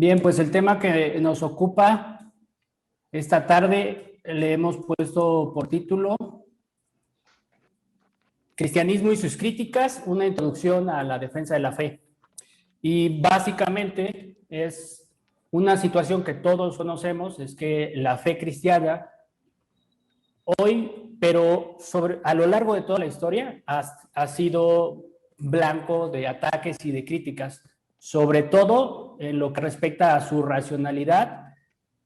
Bien, pues el tema que nos ocupa esta tarde le hemos puesto por título Cristianismo y sus críticas, una introducción a la defensa de la fe. Y básicamente es una situación que todos conocemos, es que la fe cristiana hoy, pero a lo largo de toda la historia, ha sido blanco de ataques y de críticas, sobre todo en lo que respecta a su racionalidad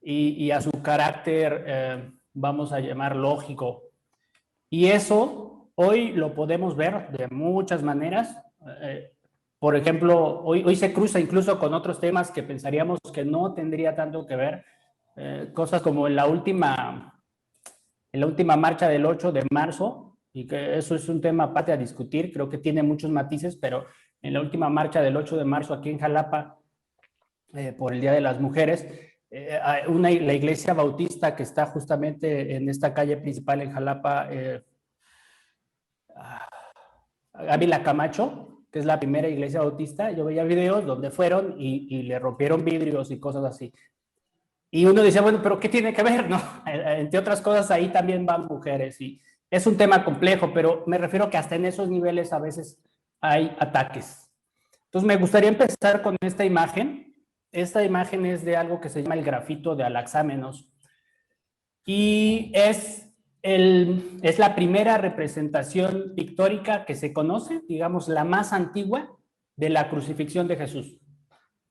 y a su carácter, vamos a llamar lógico. Y eso hoy lo podemos ver de muchas maneras. Por ejemplo, hoy se cruza incluso con otros temas que pensaríamos que no tendría tanto que ver. Cosas como en la última marcha del 8 de marzo, y que eso es un tema aparte a discutir, creo que tiene muchos matices, pero en la última marcha del 8 de marzo aquí en Jalapa, por el Día de las Mujeres, la iglesia bautista que está justamente en esta calle principal en Jalapa, Ávila Camacho, que es la primera iglesia bautista, yo veía videos donde fueron y le rompieron vidrios y cosas así. Y uno dice, bueno, pero ¿qué tiene que ver? No, entre otras cosas, ahí también van mujeres y es un tema complejo, pero me refiero que hasta en esos niveles a veces hay ataques. Entonces me gustaría empezar con esta imagen. Esta imagen es de algo que se llama el grafito de Anaxámenos y es la primera representación pictórica que se conoce, digamos la más antigua, de la crucifixión de Jesús.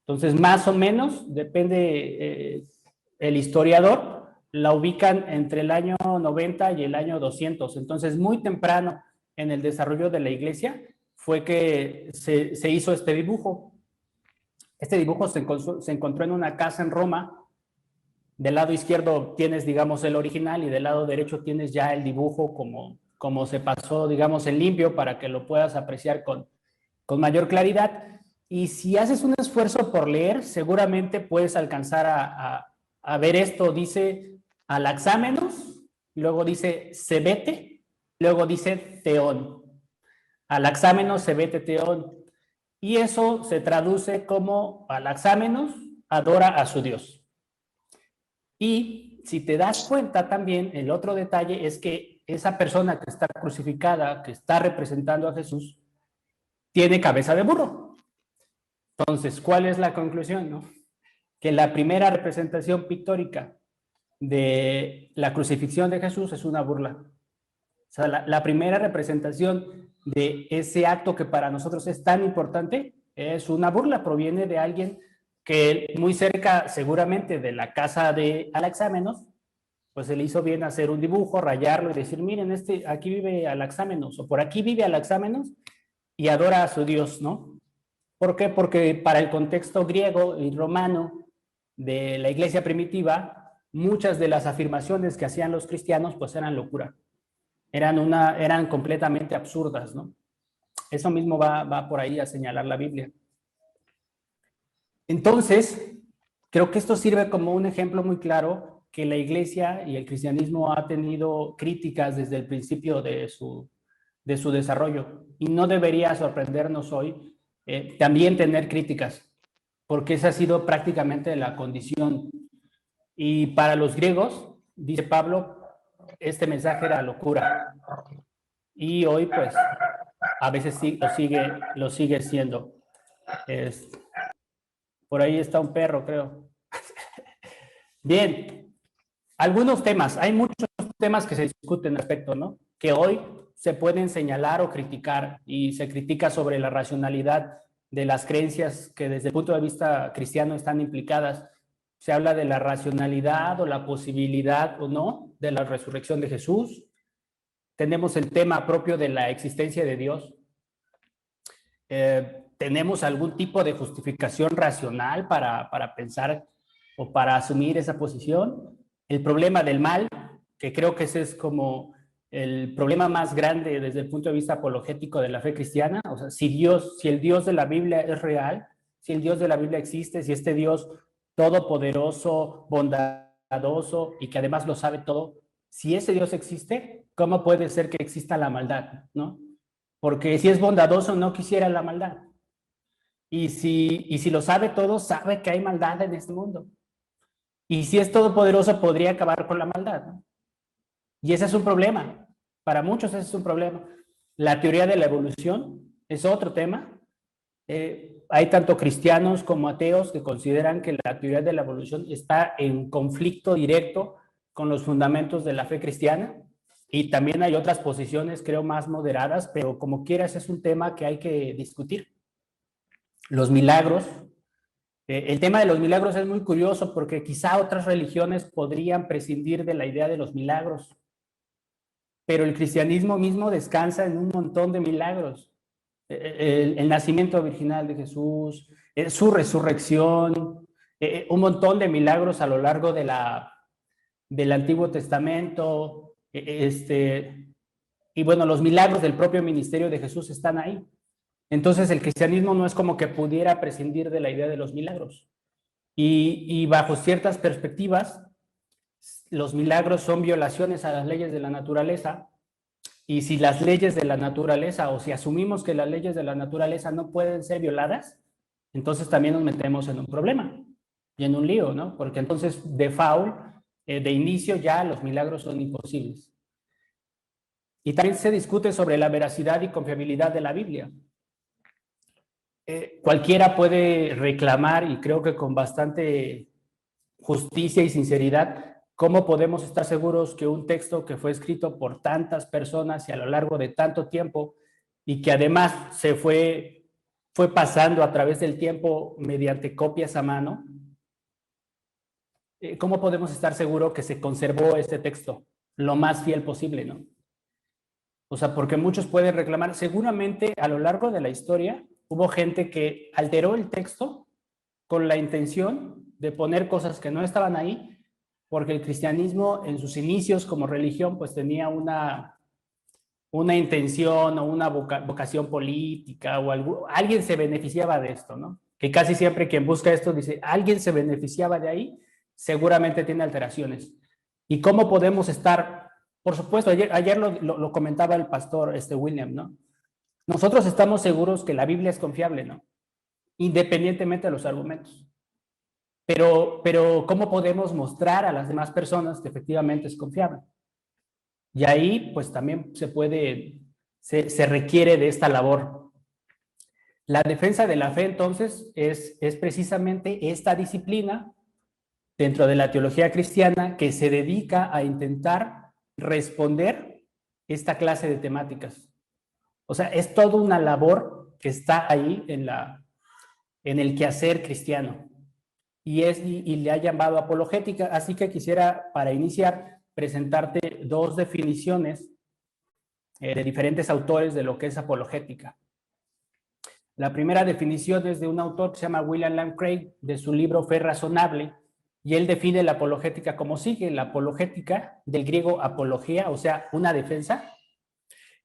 Entonces, más o menos, depende el historiador, la ubican entre el año 90 y el año 200. Entonces, muy temprano en el desarrollo de la iglesia fue que se hizo este dibujo. Este dibujo se encontró en una casa en Roma. Del lado izquierdo tienes, digamos, el original y del lado derecho tienes ya el dibujo como se pasó, digamos, en limpio para que lo puedas apreciar con mayor claridad. Y si haces un esfuerzo por leer, seguramente puedes alcanzar a ver esto. Dice Anaxámenos, luego dice Sebete, luego dice Teón. Anaxámenos, Sebete, Teón. Y eso se traduce como Anaxámenos adora a su Dios. Y si te das cuenta también, el otro detalle es que esa persona que está crucificada, que está representando a Jesús, tiene cabeza de burro. Entonces, ¿cuál es la conclusión? ¿No? Que la primera representación pictórica de la crucifixión de Jesús es una burla. O sea, la primera representación de ese acto que para nosotros es tan importante es una burla, proviene de alguien que muy cerca seguramente de la casa de Anaxámenos, pues se le hizo bien hacer un dibujo, rayarlo y decir, miren, aquí vive Anaxámenos, o por aquí vive Anaxámenos y adora a su Dios, ¿no? ¿Por qué? Porque para el contexto griego y romano de la iglesia primitiva, muchas de las afirmaciones que hacían los cristianos pues eran locura, eran completamente absurdas, ¿no? Eso mismo va por ahí a señalar la Biblia. Entonces, creo que esto sirve como un ejemplo muy claro que la iglesia y el cristianismo ha tenido críticas desde el principio de su desarrollo y no debería sorprendernos hoy también tener críticas, porque esa ha sido prácticamente la condición. Y para los griegos, dice Pablo, este mensaje era locura. Y hoy, pues, a veces sí, lo sigue siendo. Por ahí está un perro, creo. Bien, algunos temas, hay muchos temas que se discuten respecto, ¿no? Que hoy se pueden señalar o criticar y se critica sobre la racionalidad de las creencias que desde el punto de vista cristiano están implicadas. Se habla de la racionalidad o la posibilidad o no de la resurrección de Jesús. Tenemos el tema propio de la existencia de Dios. ¿Tenemos algún tipo de justificación racional para pensar o para asumir esa posición? El problema del mal, que creo que ese es como el problema más grande desde el punto de vista apologético de la fe cristiana. O sea, si el Dios de la Biblia es real, si el Dios de la Biblia existe, si este Dios todopoderoso, bondadoso y que además lo sabe todo, si ese Dios existe, ¿cómo puede ser que exista la maldad? ¿No? Porque si es bondadoso, no quisiera la maldad. y si lo sabe todo, sabe que hay maldad en este mundo. Y si es todopoderoso, podría acabar con la maldad, ¿no? Y ese es un problema. Para muchos ese es un problema. La teoría de la evolución es otro tema. Hay tanto cristianos como ateos que consideran que la teoría de la evolución está en conflicto directo con los fundamentos de la fe cristiana. Y también hay otras posiciones, creo, más moderadas, pero como quieras es un tema que hay que discutir. Los milagros. El tema de los milagros es muy curioso porque quizá otras religiones podrían prescindir de la idea de los milagros, pero el cristianismo mismo descansa en un montón de milagros. El nacimiento virginal de Jesús, su resurrección, un montón de milagros a lo largo del Antiguo Testamento, y bueno, los milagros del propio ministerio de Jesús están ahí. Entonces el cristianismo no es como que pudiera prescindir de la idea de los milagros. Y bajo ciertas perspectivas, los milagros son violaciones a las leyes de la naturaleza, y si las leyes de la naturaleza, o si asumimos que las leyes de la naturaleza no pueden ser violadas, entonces también nos metemos en un problema y en un lío, ¿no? Porque entonces, de inicio ya los milagros son imposibles. Y también se discute sobre la veracidad y confiabilidad de la Biblia. Cualquiera puede reclamar, y creo que con bastante justicia y sinceridad, ¿cómo podemos estar seguros que un texto que fue escrito por tantas personas y a lo largo de tanto tiempo, y que además fue pasando a través del tiempo mediante copias a mano, cómo podemos estar seguros que se conservó este texto lo más fiel posible, ¿no? O sea, porque muchos pueden reclamar, seguramente a lo largo de la historia hubo gente que alteró el texto con la intención de poner cosas que no estaban ahí, porque el cristianismo en sus inicios como religión pues tenía una intención o una vocación política, o alguien se beneficiaba de esto, ¿no? Que casi siempre quien busca esto dice, alguien se beneficiaba de ahí, seguramente tiene alteraciones. ¿Y cómo podemos estar? Por supuesto, ayer lo comentaba el pastor William, ¿no? Nosotros estamos seguros que la Biblia es confiable, ¿no? Independientemente de los argumentos. Pero ¿cómo podemos mostrar a las demás personas que efectivamente es confiable? Y ahí, pues también se requiere de esta labor. La defensa de la fe, entonces, es precisamente esta disciplina dentro de la teología cristiana que se dedica a intentar responder esta clase de temáticas. O sea, es toda una labor que está ahí en el quehacer cristiano. Y le ha llamado apologética. Así que quisiera, para iniciar, presentarte dos definiciones de diferentes autores de lo que es apologética. La primera definición es de un autor que se llama William Lane Craig, de su libro Fe Razonable, y él define la apologética como sigue. La apologética, del griego apología, o sea, una defensa,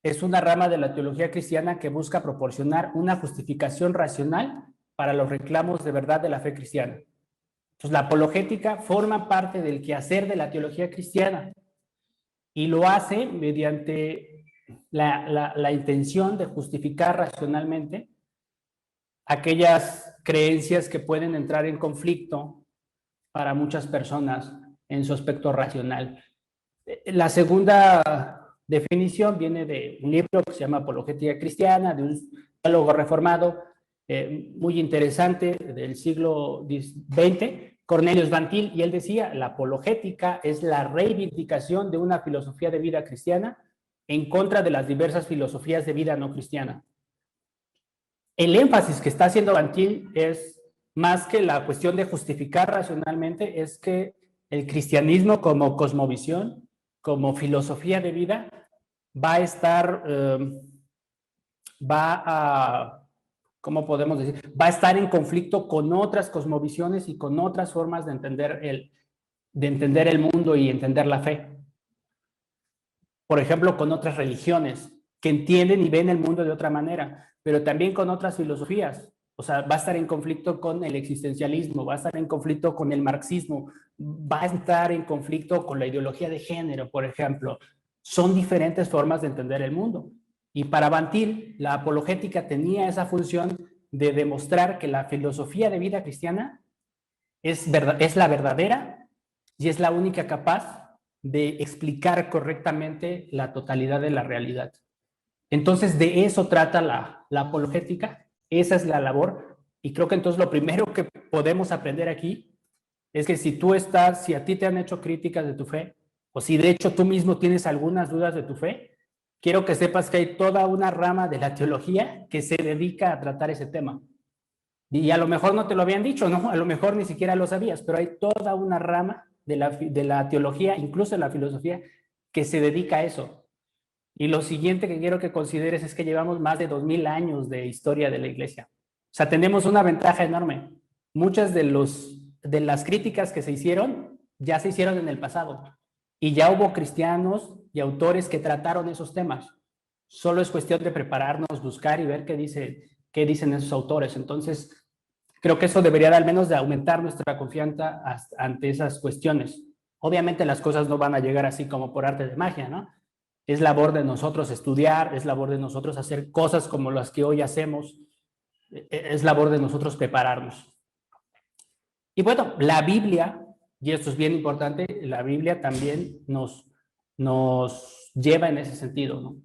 es una rama de la teología cristiana que busca proporcionar una justificación racional para los reclamos de verdad de la fe cristiana. Entonces, la apologética forma parte del quehacer de la teología cristiana y lo hace mediante la intención de justificar racionalmente aquellas creencias que pueden entrar en conflicto para muchas personas en su aspecto racional. La segunda definición viene de un libro que se llama Apologética Cristiana, de un teólogo reformado muy interesante del siglo XX, Cornelius Van Til, y él decía, la apologética es la reivindicación de una filosofía de vida cristiana en contra de las diversas filosofías de vida no cristiana. El énfasis que está haciendo Van Til es más que la cuestión de justificar racionalmente, es que el cristianismo como cosmovisión, como filosofía de vida, ¿cómo podemos decir? Va a estar en conflicto con otras cosmovisiones y con otras formas de entender el mundo y entender la fe. Por ejemplo, con otras religiones que entienden y ven el mundo de otra manera, pero también con otras filosofías. O sea, va a estar en conflicto con el existencialismo, va a estar en conflicto con el marxismo, va a estar en conflicto con la ideología de género, por ejemplo. Son diferentes formas de entender el mundo. Y para Van Til, la apologética tenía esa función de demostrar que la filosofía de vida cristiana es la verdadera y es la única capaz de explicar correctamente la totalidad de la realidad. Entonces, de eso trata la apologética, esa es la labor, y creo que entonces lo primero que podemos aprender aquí es que si a ti te han hecho críticas de tu fe, o si de hecho tú mismo tienes algunas dudas de tu fe, quiero que sepas que hay toda una rama de la teología que se dedica a tratar ese tema. Y a lo mejor no te lo habían dicho, ¿no? A lo mejor ni siquiera lo sabías, pero hay toda una rama de la teología, incluso en la filosofía, que se dedica a eso. Y lo siguiente que quiero que consideres es que llevamos más de 2000 años de historia de la iglesia. O sea, tenemos una ventaja enorme. Muchas de las críticas que se hicieron, ya se hicieron en el pasado. Y ya hubo cristianos y autores que trataron esos temas. Solo es cuestión de prepararnos, buscar y ver qué dicen esos autores. Entonces, creo que eso debería al menos de aumentar nuestra confianza ante esas cuestiones. Obviamente las cosas no van a llegar así como por arte de magia, ¿no? Es labor de nosotros estudiar, es labor de nosotros hacer cosas como las que hoy hacemos, es labor de nosotros prepararnos. Y bueno, la Biblia, y esto es bien importante, la Biblia también nos lleva en ese sentido, ¿no?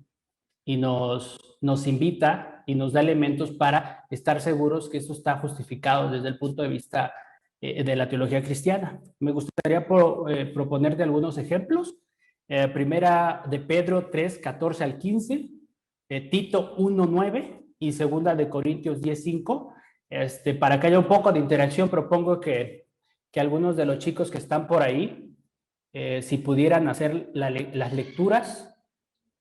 Y nos invita y nos da elementos para estar seguros que esto está justificado desde el punto de vista de la teología cristiana. Me gustaría proponerte algunos ejemplos. Primera de Pedro 3, 14 al 15, Tito 1, 9 y segunda de Corintios 10, 5. Para que haya un poco de interacción, propongo que algunos de los chicos que están por ahí, si pudieran hacer las lecturas.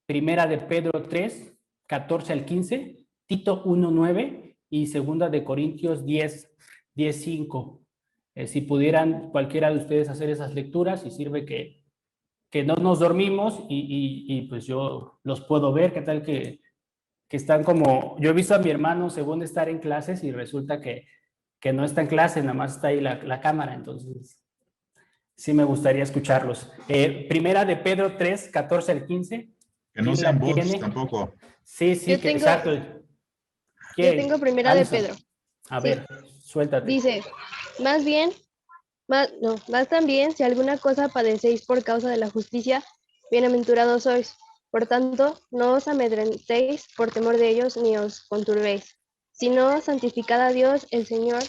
Primera de Pedro 3, 14 al 15, Tito 1, 9 y segunda de Corintios 10, 10, 5. Si pudieran cualquiera de ustedes hacer esas lecturas, y sirve que no nos dormimos y pues yo los puedo ver. ¿Qué tal que están como... Yo he visto a mi hermano según estar en clases y resulta que no está en clase, nada más está ahí la cámara, entonces sí me gustaría escucharlos. Primera de Pedro 3, 14 al 15. Que no ¿Quién sean la bots tiene? tampoco. Sí, exacto. Yo tengo primera de Pedro. A Sí. ver, suéltate. Dice, más también, si alguna cosa padecéis por causa de la justicia, bienaventurados sois. Por tanto, no os amedrentéis por temor de ellos, ni os conturbéis, sino santificad a Dios el Señor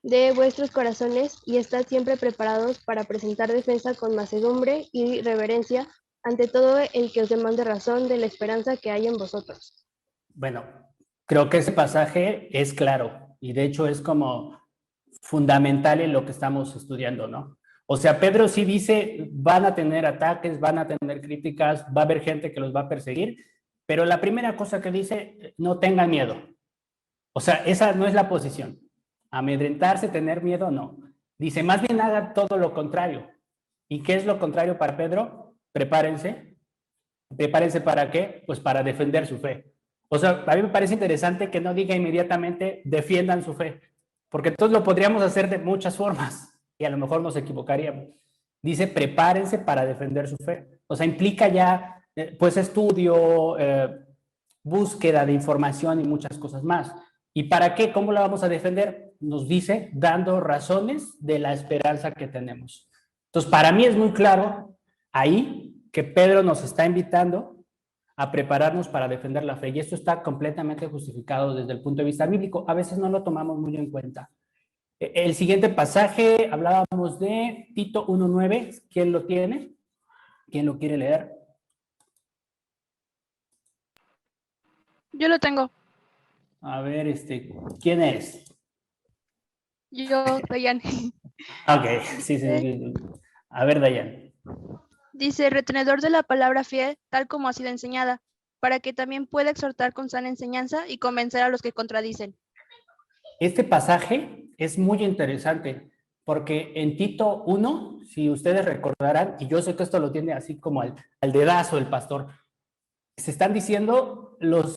de vuestros corazones, y estad siempre preparados para presentar defensa con mansedumbre y reverencia ante todo el que os demande razón de la esperanza que hay en vosotros. Bueno, creo que ese pasaje es claro y de hecho es como fundamental en lo que estamos estudiando, ¿no? O sea, Pedro sí dice, van a tener ataques, van a tener críticas, va a haber gente que los va a perseguir, pero la primera cosa que dice, no tengan miedo. O sea, esa no es la posición. Amedrentarse, tener miedo, no. Dice, más bien hagan todo lo contrario. ¿Y qué es lo contrario para Pedro? Prepárense. ¿Prepárense para qué? Pues para defender su fe. O sea, a mí me parece interesante que no diga inmediatamente defiendan su fe, porque entonces lo podríamos hacer de muchas formas y a lo mejor nos equivocaríamos. Dice prepárense para defender su fe. O sea, implica ya pues estudio, búsqueda de información y muchas cosas más. ¿Y para qué? ¿Cómo la vamos a defender? Nos dice dando razones de la esperanza que tenemos. Entonces, para mí es muy claro ahí que Pedro nos está invitando a prepararnos para defender la fe. Y esto está completamente justificado desde el punto de vista bíblico. A veces no lo tomamos muy en cuenta. El siguiente pasaje, hablábamos de Tito 1.9. ¿Quién lo tiene? ¿Quién lo quiere leer? Yo lo tengo. A ver, ¿quién es? Yo, Dayan. Ok, sí. A ver, Dayan. Dice, retenedor de la palabra fiel, tal como ha sido enseñada, para que también pueda exhortar con sana enseñanza y convencer a los que contradicen. Este pasaje es muy interesante porque en Tito 1, si ustedes recordarán, y yo sé que esto lo tiene así como al dedazo el pastor, se están diciendo los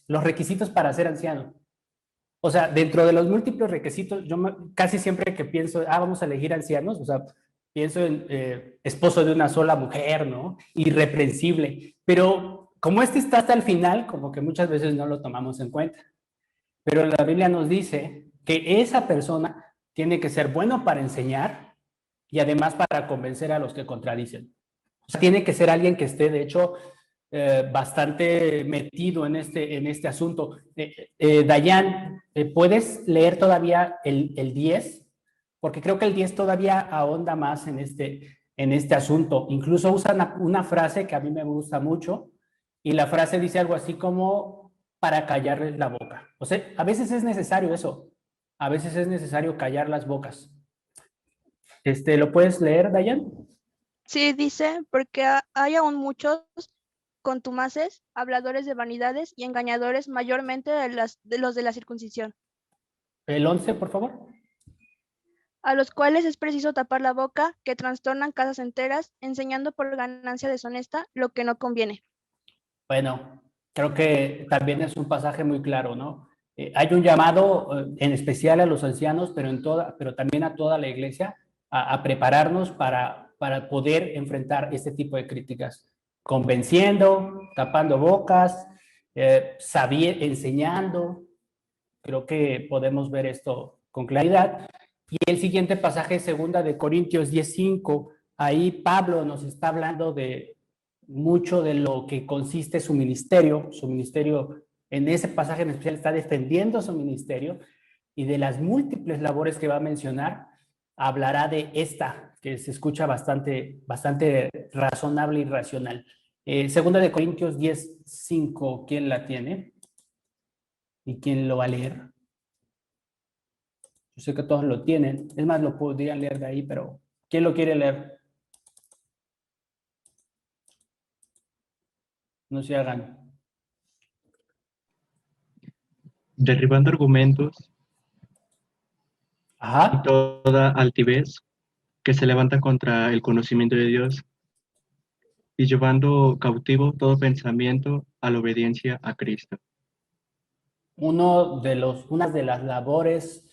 requisitos para ser anciano. O sea, dentro de los múltiples requisitos, yo casi siempre que pienso, vamos a elegir ancianos, o sea, pienso en esposo de una sola mujer, ¿no? Irreprensible. Pero como este está hasta el final, como que muchas veces no lo tomamos en cuenta. pero la Biblia nos dice que esa persona tiene que ser bueno para enseñar y además para convencer a los que contradicen. O sea, tiene que ser alguien que esté, de hecho, bastante metido en este asunto. Dayan, ¿puedes leer todavía el 10? Porque creo que el 10 todavía ahonda más en este asunto. Incluso usa una frase que a mí me gusta mucho, y la frase dice algo así como para callarles la boca. O sea, a veces es necesario eso. A veces es necesario callar las bocas. ¿Lo puedes leer, Dayan? Sí, dice, porque hay aún muchos contumaces, habladores de vanidades y engañadores, mayormente de los de la circuncisión, El 11, por favor. a los cuales es preciso tapar la boca, que trastornan casas enteras, enseñando por ganancia deshonesta lo que no conviene. Bueno, creo que también es un pasaje muy claro, ¿no? Hay un llamado en especial a los ancianos, pero también a toda la iglesia, a prepararnos para poder enfrentar este tipo de críticas, convenciendo, tapando bocas, enseñando. Creo que podemos ver esto con claridad. Y el siguiente pasaje, segunda de Corintios 10:5, ahí Pablo nos está hablando de mucho de lo que consiste su ministerio. Su ministerio, en ese pasaje en especial, está defendiendo su ministerio, y de las múltiples labores que va a mencionar, hablará de esta, que se escucha bastante razonable y racional. Segunda de Corintios 10:5, ¿quién la tiene? ¿Y quién lo va a leer? Yo sé que todos lo tienen. Es más, lo podrían leer de ahí, pero ¿quién lo quiere leer? No se hagan. Derribando argumentos y Ajá. toda altivez que se levanta contra el conocimiento de Dios y llevando cautivo todo pensamiento a la obediencia a Cristo. Una de las labores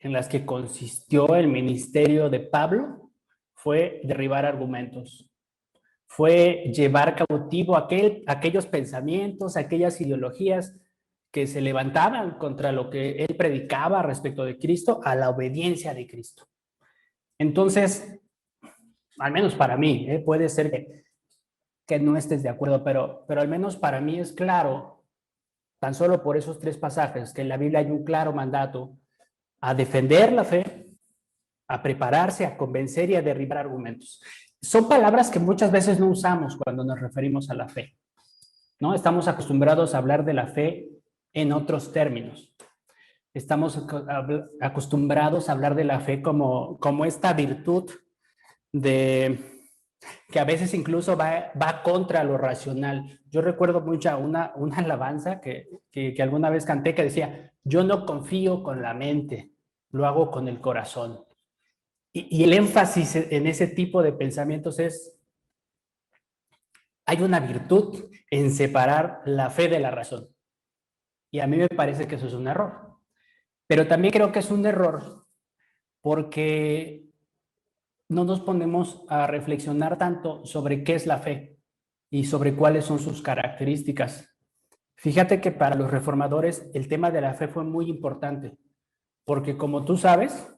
en las que consistió el ministerio de Pablo fue derribar argumentos, fue llevar cautivo aquellos pensamientos, aquellas ideologías que se levantaban contra lo que él predicaba respecto de Cristo, a la obediencia de Cristo. Entonces, al menos para mí, puede ser que no estés de acuerdo, pero al menos para mí es claro, tan solo por esos 3 pasajes, que en la Biblia hay un claro mandato a defender la fe, a prepararse, a convencer y a derribar argumentos. Son palabras que muchas veces no usamos cuando nos referimos a la fe, ¿no? Estamos acostumbrados a hablar de la fe en otros términos. Estamos acostumbrados a hablar de la fe como esta virtud que a veces incluso va contra lo racional. Yo recuerdo mucho una alabanza que alguna vez canté, que decía: yo no confío con la mente, lo hago con el corazón. Y el énfasis en ese tipo de pensamientos hay una virtud en separar la fe de la razón. Y a mí me parece que eso es un error. Pero también creo que es un error porque no nos ponemos a reflexionar tanto sobre qué es la fe y sobre cuáles son sus características. Fíjate que para los reformadores el tema de la fe fue muy importante, porque como tú sabes,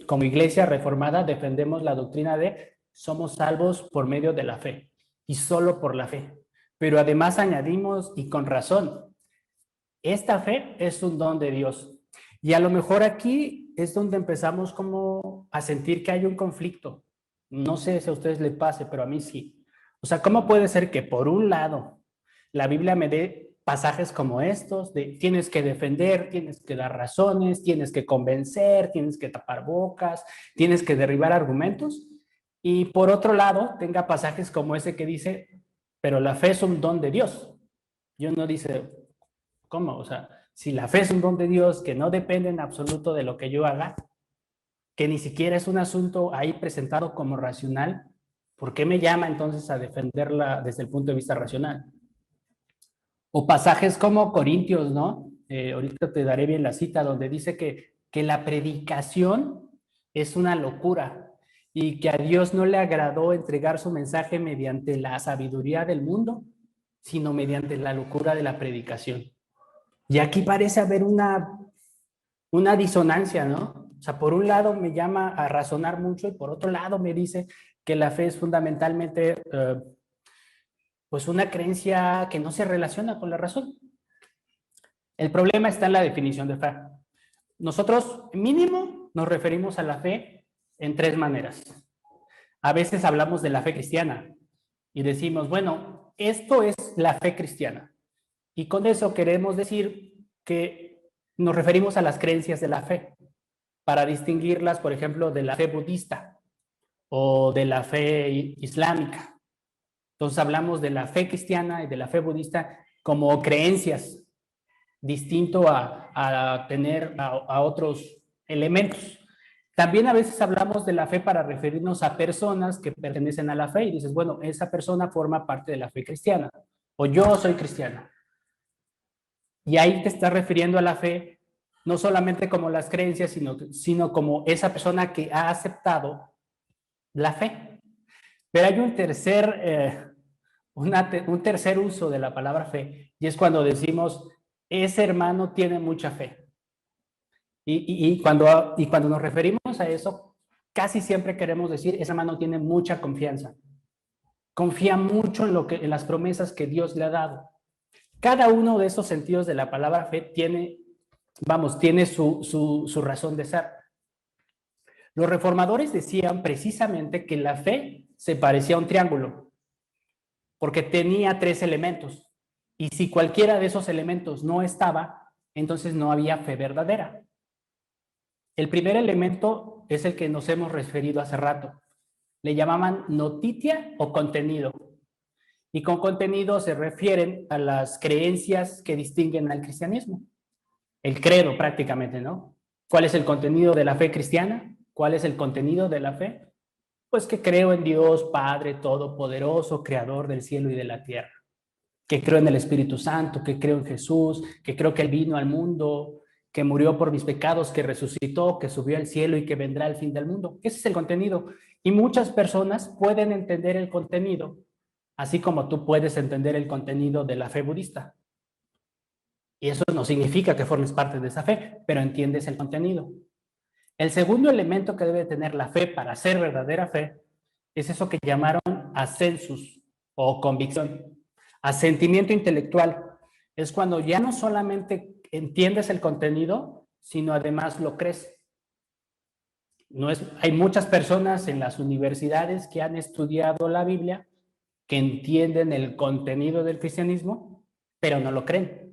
como iglesia reformada defendemos la doctrina de somos salvos por medio de la fe y solo por la fe. Pero además añadimos, y con razón, esta fe es un don de Dios. Y a lo mejor aquí es donde empezamos como a sentir que hay un conflicto. No sé si a ustedes les pase, pero a mí sí. O sea, ¿cómo puede ser que por un lado la Biblia me dé pasajes como estos, de tienes que defender, tienes que dar razones, tienes que convencer, tienes que tapar bocas, tienes que derribar argumentos, y por otro lado tenga pasajes como ese que dice, pero la fe es un don de Dios? Y uno dice, ¿cómo? O sea, si la fe es un don de Dios que no depende en absoluto de lo que yo haga, que ni siquiera es un asunto ahí presentado como racional, ¿por qué me llama entonces a defenderla desde el punto de vista racional? O pasajes como Corintios, ¿no? Ahorita te daré bien la cita, donde dice que la predicación es una locura y que a Dios no le agradó entregar su mensaje mediante la sabiduría del mundo, sino mediante la locura de la predicación. Y aquí parece haber una disonancia, ¿no? O sea, por un lado me llama a razonar mucho y por otro lado me dice que la fe es fundamentalmente pues una creencia que no se relaciona con la razón. El problema está en la definición de fe. Nosotros, mínimo, nos referimos a la fe en tres maneras. A veces hablamos de la fe cristiana y decimos, bueno, esto es la fe cristiana. Y con eso queremos decir que nos referimos a las creencias de la fe, para distinguirlas, por ejemplo, de la fe budista o de la fe islámica. Entonces hablamos de la fe cristiana y de la fe budista como creencias, distinto a tener a otros elementos. También a veces hablamos de la fe para referirnos a personas que pertenecen a la fe y dices, bueno, esa persona forma parte de la fe cristiana o yo soy cristiana. Y ahí te estás refiriendo a la fe no solamente como las creencias, sino como esa persona que ha aceptado la fe. Pero hay un tercer uso de la palabra fe, y es cuando decimos, ese hermano tiene mucha fe. Y cuando nos referimos a eso, casi siempre queremos decir, ese hermano tiene mucha confianza. Confía mucho en las promesas que Dios le ha dado. Cada uno de esos sentidos de la palabra fe tiene su razón de ser. Los reformadores decían precisamente que la fe se parecía a un triángulo, porque tenía tres elementos. Y si cualquiera de esos elementos no estaba, entonces no había fe verdadera. El primer elemento es el que nos hemos referido hace rato. Le llamaban notitia o contenido. Y con contenido se refieren a las creencias que distinguen al cristianismo. El credo prácticamente, ¿no? ¿Cuál es el contenido de la fe cristiana? ¿Cuál es el contenido de la fe? Pues que creo en Dios Padre Todopoderoso, Creador del cielo y de la tierra. Que creo en el Espíritu Santo, que creo en Jesús, que creo que Él vino al mundo, que murió por mis pecados, que resucitó, que subió al cielo y que vendrá al fin del mundo. Ese es el contenido. Y muchas personas pueden entender el contenido, así como tú puedes entender el contenido de la fe budista. Y eso no significa que formes parte de esa fe, pero entiendes el contenido. El segundo elemento que debe tener la fe para ser verdadera fe es eso que llamaron ascensus o convicción. Asentimiento intelectual es cuando ya no solamente entiendes el contenido, sino además lo crees. Hay muchas personas en las universidades que han estudiado la Biblia que entienden el contenido del cristianismo, pero no lo creen.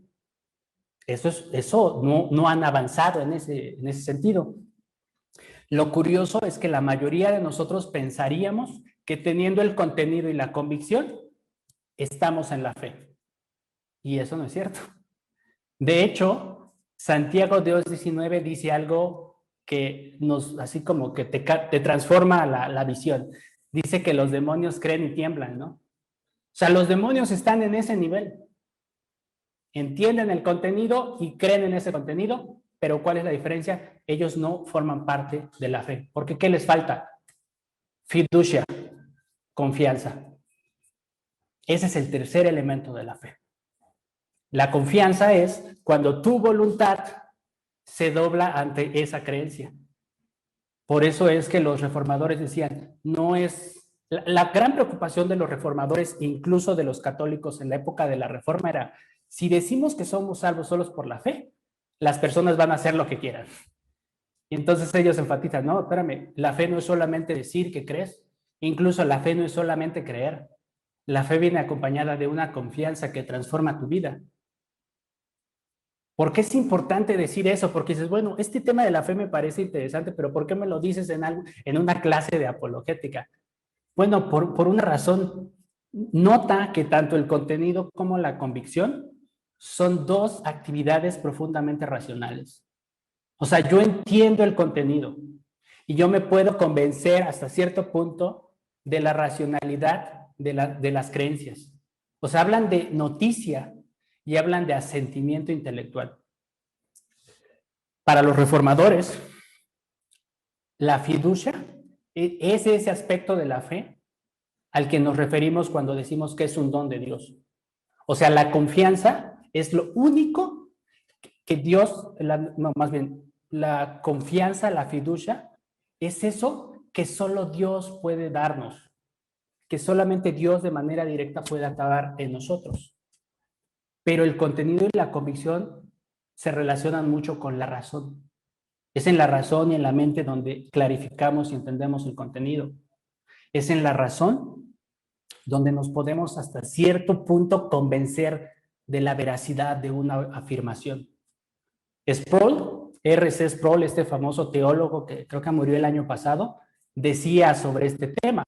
Eso no han avanzado en ese sentido. Lo curioso es que la mayoría de nosotros pensaríamos que teniendo el contenido y la convicción, estamos en la fe. Y eso no es cierto. De hecho, Santiago 2:19 dice algo que así como que te transforma la visión. Dice que los demonios creen y tiemblan, ¿no? O sea, los demonios están en ese nivel. Entienden el contenido y creen en ese contenido, pero ¿cuál es la diferencia? Ellos no forman parte de la fe. Porque ¿qué les falta? Fiducia, confianza. Ese es el tercer elemento de la fe. La confianza es cuando tu voluntad se dobla ante esa creencia. Por eso es que los reformadores decían, no es... La gran preocupación de los reformadores, incluso de los católicos en la época de la Reforma, era, si decimos que somos salvos solos por la fe, las personas van a hacer lo que quieran. Y entonces ellos enfatizan, no, espérame, la fe no es solamente decir que crees, incluso la fe no es solamente creer. La fe viene acompañada de una confianza que transforma tu vida. ¿Por qué es importante decir eso? Porque dices, bueno, este tema de la fe me parece interesante, pero ¿por qué me lo dices en una clase de apologética? Bueno, por una razón. Nota que tanto el contenido como la convicción son dos actividades profundamente racionales. O sea, yo entiendo el contenido y yo me puedo convencer hasta cierto punto de la racionalidad de las creencias. O sea, hablan de noticia y hablan de asentimiento intelectual. Para los reformadores, la fiducia es ese aspecto de la fe al que nos referimos cuando decimos que es un don de Dios. O sea, la confianza es lo único que Dios, no, más bien, la confianza, la fiducia, es eso que solo Dios puede darnos, que solamente Dios de manera directa puede acabar en nosotros. Pero el contenido y la convicción se relacionan mucho con la razón. Es en la razón y en la mente donde clarificamos y entendemos el contenido. Es en la razón donde nos podemos hasta cierto punto convencer de la veracidad de una afirmación. Sproul, R.C. Sproul, este famoso teólogo que creo que murió el año pasado, decía sobre este tema: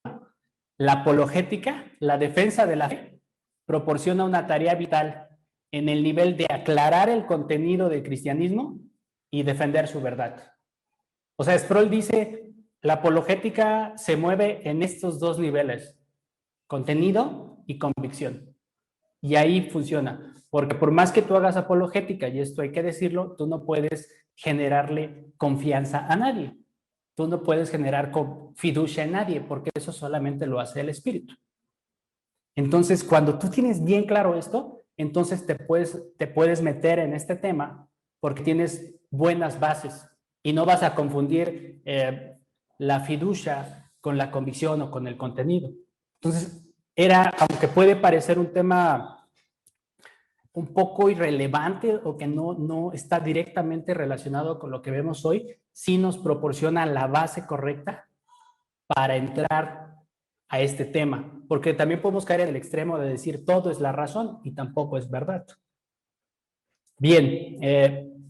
la apologética, la defensa de la fe, proporciona una tarea vital en el nivel de aclarar el contenido del cristianismo y defender su verdad. O sea, Sproul dice, la apologética se mueve en estos dos niveles, contenido y convicción. Y ahí funciona, porque por más que tú hagas apologética, y esto hay que decirlo, tú no puedes generarle confianza a nadie. Tú no puedes generar fiducia en nadie, porque eso solamente lo hace el Espíritu. Entonces, cuando tú tienes bien claro esto, entonces te puedes meter en este tema porque tienes buenas bases y no vas a confundir la fiducia con la convicción o con el contenido. Entonces, aunque puede parecer un tema un poco irrelevante o que no está directamente relacionado con lo que vemos hoy, sí nos proporciona la base correcta para entrar a este tema, porque también podemos caer en el extremo de decir todo es la razón y tampoco es verdad. Bien,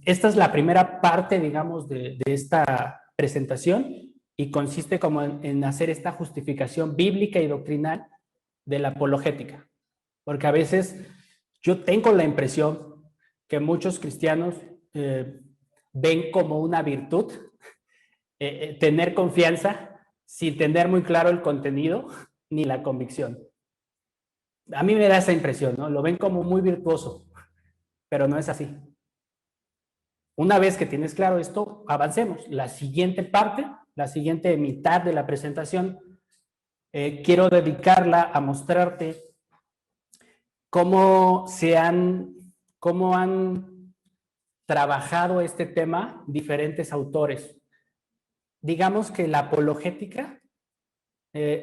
esta es la primera parte, digamos, de esta presentación y consiste como en hacer esta justificación bíblica y doctrinal de la apologética, porque a veces yo tengo la impresión que muchos cristianos ven como una virtud tener confianza sin tener muy claro el contenido ni la convicción. A mí me da esa impresión, ¿no? Lo ven como muy virtuoso, pero no es así. Una vez que tienes claro esto, avancemos. La siguiente parte, la siguiente mitad de la presentación, quiero dedicarla a mostrarte cómo han trabajado este tema diferentes autores. Digamos que la apologética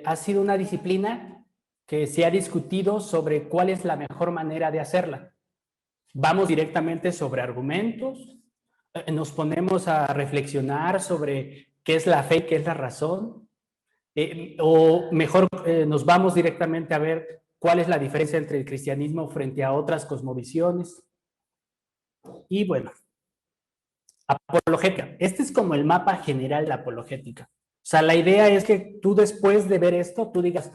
ha sido una disciplina que se ha discutido sobre cuál es la mejor manera de hacerla. Vamos directamente sobre argumentos, nos ponemos a reflexionar sobre qué es la fe y qué es la razón, o mejor nos vamos directamente a ver cuál es la diferencia entre el cristianismo frente a otras cosmovisiones. Y bueno, apologética. Este es como el mapa general de la apologética. O sea, la idea es que tú después de ver esto, tú digas,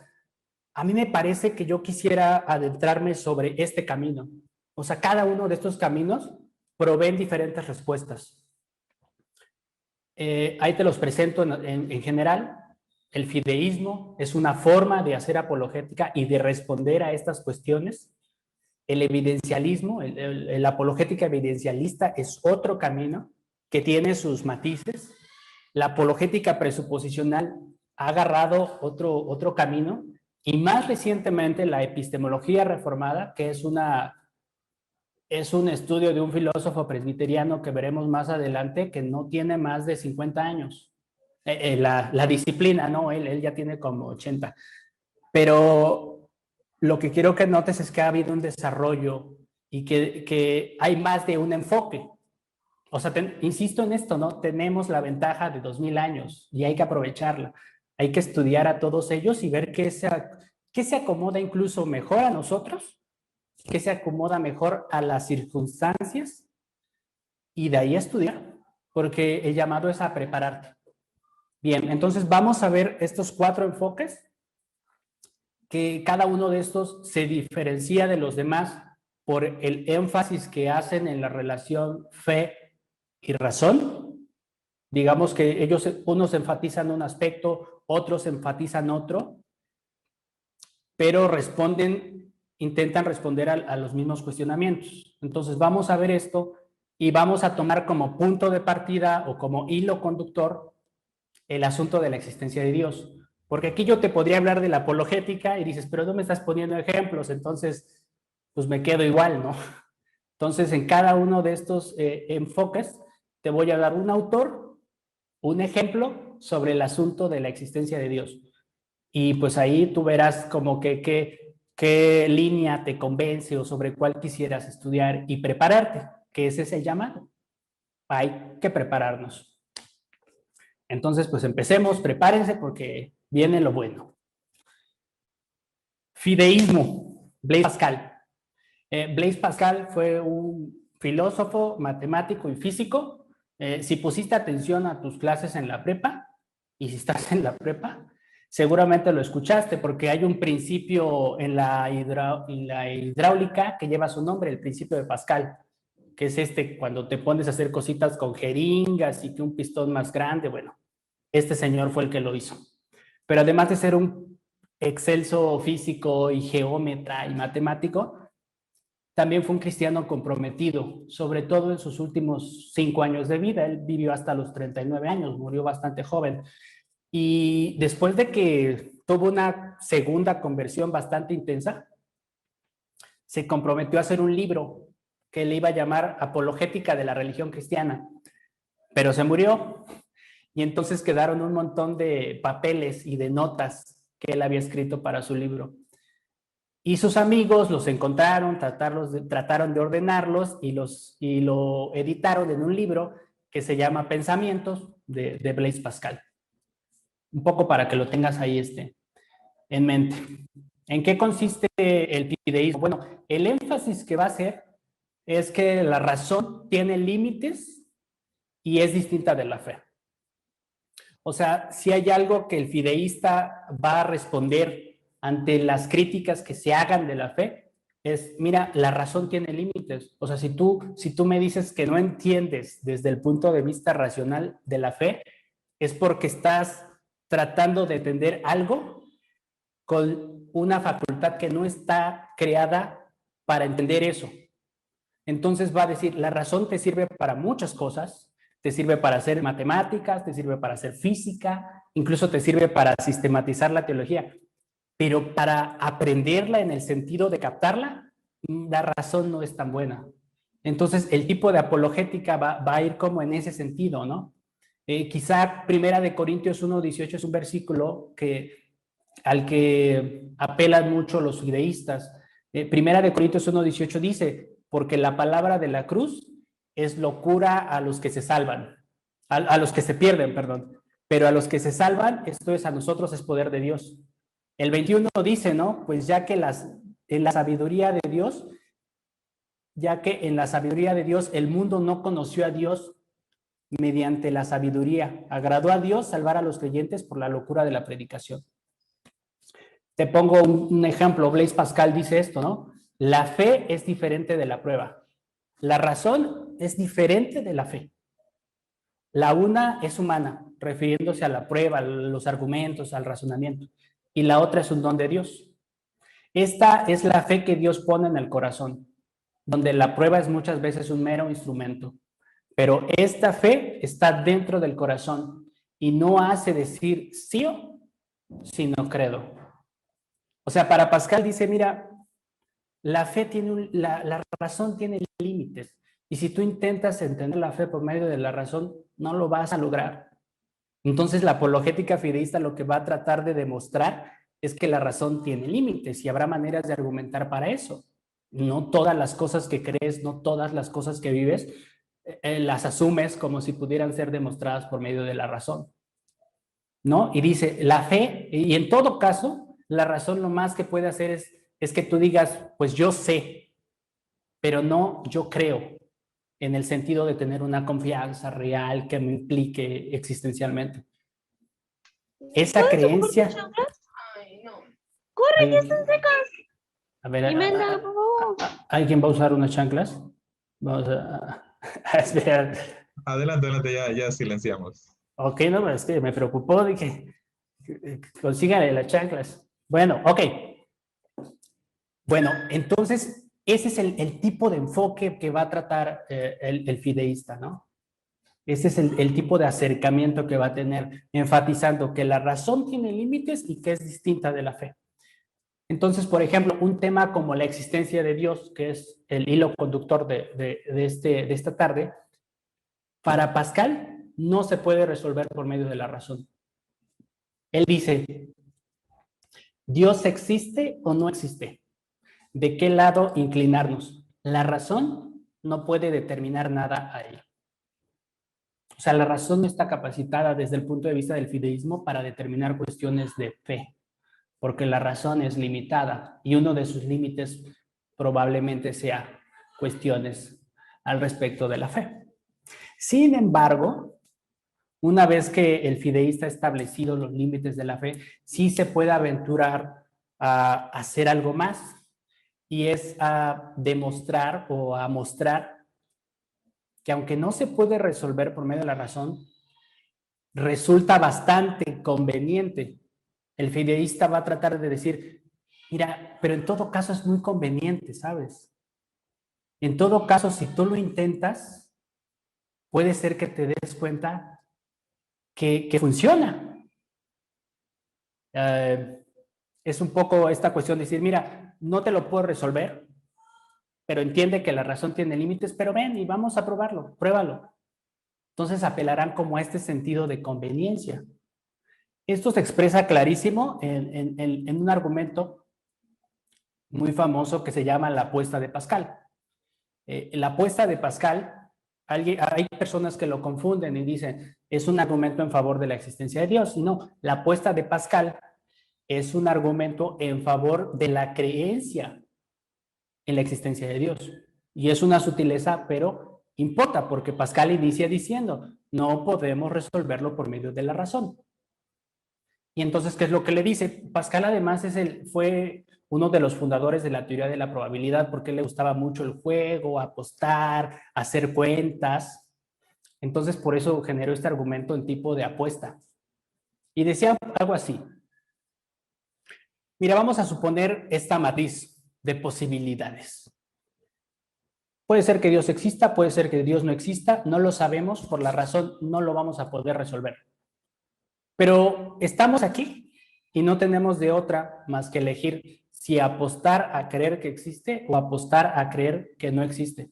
a mí me parece que yo quisiera adentrarme sobre este camino. O sea, cada uno de estos caminos proveen diferentes respuestas. Ahí te los presento en general. El fideísmo es una forma de hacer apologética y de responder a estas cuestiones. El evidencialismo, la apologética evidencialista es otro camino que tiene sus matices. La apologética presuposicional ha agarrado otro camino, y más recientemente la epistemología reformada, que es un estudio de un filósofo presbiteriano que veremos más adelante, que no tiene más de 50 años. La disciplina, ¿no? Él ya tiene como 80. Pero lo que quiero que notes es que ha habido un desarrollo y que hay más de un enfoque. O sea, insisto en esto, ¿no? Tenemos la ventaja de 2000 años y hay que aprovecharla. Hay que estudiar a todos ellos y ver qué se acomoda incluso mejor a nosotros, qué se acomoda mejor a las circunstancias, y de ahí estudiar, porque el llamado es a prepararte. Bien, entonces vamos a ver estos 4 enfoques, que cada uno de estos se diferencia de los demás por el énfasis que hacen en la relación fe y razón. Digamos que unos enfatizan un aspecto, otros enfatizan otro, pero intentan responder a los mismos cuestionamientos. Entonces vamos a ver esto y vamos a tomar como punto de partida o como hilo conductor el asunto de la existencia de Dios. Porque aquí yo te podría hablar de la apologética y dices, pero no me estás poniendo ejemplos, entonces pues me quedo igual, ¿no? Entonces, en cada uno de estos enfoques, te voy a dar un autor, un ejemplo sobre el asunto de la existencia de Dios. Y pues ahí tú verás como que qué línea te convence o sobre cuál quisieras estudiar y prepararte, que ese es el llamado. Hay que prepararnos. Entonces, pues empecemos, prepárense porque viene lo bueno. Fideísmo, Blaise Pascal. Blaise Pascal fue un filósofo, matemático y físico. Si pusiste atención a tus clases en la prepa, y si estás en la prepa, seguramente lo escuchaste porque hay un principio en la hidráulica que lleva su nombre, el principio de Pascal, que es cuando te pones a hacer cositas con jeringas y que un pistón más grande, bueno, este señor fue el que lo hizo. Pero además de ser un excelso físico y geómetra y matemático, también fue un cristiano comprometido, sobre todo en sus últimos 5 años de vida. Él vivió hasta los 39 años, murió bastante joven. Y después de que tuvo una segunda conversión bastante intensa, se comprometió a hacer un libro que le iba a llamar Apologética de la Religión Cristiana, pero se murió y entonces quedaron un montón de papeles y de notas que él había escrito para su libro. Y sus amigos los encontraron, trataron de ordenarlos y lo editaron en un libro que se llama Pensamientos de Blaise Pascal. Un poco para que lo tengas ahí en mente. ¿En qué consiste el fideísmo? Bueno, el énfasis que va a hacer es que la razón tiene límites y es distinta de la fe. O sea, si hay algo que el fideísta va a responder ante las críticas que se hagan de la fe, es, mira, la razón tiene límites. O sea, si tú me dices que no entiendes desde el punto de vista racional de la fe, es porque estás tratando de entender algo con una facultad que no está creada para entender eso. Entonces va a decir, la razón te sirve para muchas cosas, te sirve para hacer matemáticas, te sirve para hacer física, incluso te sirve para sistematizar la teología, pero para aprenderla en el sentido de captarla, la razón no es tan buena. Entonces el tipo de apologética va a ir como en ese sentido, ¿no? Quizá Primera de Corintios 1:18 es un versículo al que apelan mucho los fideístas. Primera de Corintios 1:18 dice, porque la palabra de la cruz es locura a los que se salvan, a los que se pierden, perdón, pero a los que se salvan, esto es a nosotros, es poder de Dios. El 21 dice, ¿no? Pues ya que en la sabiduría de Dios, el mundo no conoció a Dios mediante la sabiduría, agradó a Dios salvar a los creyentes por la locura de la predicación. Te pongo un ejemplo, Blaise Pascal dice esto, ¿no? La fe es diferente de la prueba. La razón es diferente de la fe. La una es humana, refiriéndose a la prueba, a los argumentos, al razonamiento. Y la otra es un don de Dios. Esta es la fe que Dios pone en el corazón, donde la prueba es muchas veces un mero instrumento. Pero esta fe está dentro del corazón y no hace decir sí o sino credo. O sea, para Pascal dice, mira, la fe la razón tiene límites. Y si tú intentas entender la fe por medio de la razón, no lo vas a lograr. Entonces, la apologética fideísta lo que va a tratar de demostrar es que la razón tiene límites y habrá maneras de argumentar para eso. No todas las cosas que crees, no todas las cosas que vives, las asumes como si pudieran ser demostradas por medio de la razón, ¿no? Y dice, la fe, y en todo caso, la razón lo más que puede hacer es que tú digas, pues yo sé, pero no yo creo, en el sentido de tener una confianza real que me implique existencialmente. Esa creencia... Ay, no. ¡Corre, ya están secas! A ver, Jimena, por favor. ¿alguien va a usar unas chanclas? Vamos a esperar. Adelante, adelante, ya silenciamos. Ok, no, es que me preocupó de que consigan las chanclas. Bueno, ok. Bueno, entonces, ese es el tipo de enfoque que va a tratar el fideísta, ¿no? Ese es el tipo de acercamiento que va a tener, enfatizando que la razón tiene límites y que es distinta de la fe. Entonces, por ejemplo, un tema como la existencia de Dios, que es el hilo conductor de esta tarde, para Pascal no se puede resolver por medio de la razón. Él dice, ¿Dios existe o no existe? ¿De qué lado inclinarnos? La razón no puede determinar nada a él. O sea, la razón no está capacitada desde el punto de vista del fideísmo para determinar cuestiones de fe, porque la razón es limitada y uno de sus límites probablemente sea cuestiones al respecto de la fe. Sin embargo, una vez que el fideísta ha establecido los límites de la fe, sí se puede aventurar a hacer algo más, y es a demostrar o a mostrar que aunque no se puede resolver por medio de la razón, resulta bastante conveniente. El fideísta va a tratar de decir, mira, pero en todo caso es muy conveniente, ¿sabes? En todo caso, si tú lo intentas, puede ser que te des cuenta que funciona. Es un poco esta cuestión de decir, mira, no te lo puedo resolver, pero entiende que la razón tiene límites, pero ven y vamos a probarlo, pruébalo. Entonces apelarán como a este sentido de conveniencia. Esto se expresa clarísimo en un argumento muy famoso que se llama la apuesta de Pascal. La apuesta de Pascal, hay personas que lo confunden y dicen, es un argumento en favor de la existencia de Dios. Y no, la apuesta de Pascal es un argumento en favor de la creencia en la existencia de Dios. Y es una sutileza, pero importa, porque Pascal inicia diciendo, no podemos resolverlo por medio de la razón. Y entonces, ¿qué es lo que le dice? Pascal además fue uno de los fundadores de la teoría de la probabilidad, porque le gustaba mucho el juego, apostar, hacer cuentas. Entonces, por eso generó este argumento en tipo de apuesta. Y decía algo así. Mira, vamos a suponer esta matriz de posibilidades. Puede ser que Dios exista, puede ser que Dios no exista, no lo sabemos, por la razón no lo vamos a poder resolver. Pero estamos aquí y no tenemos de otra más que elegir si apostar a creer que existe o apostar a creer que no existe.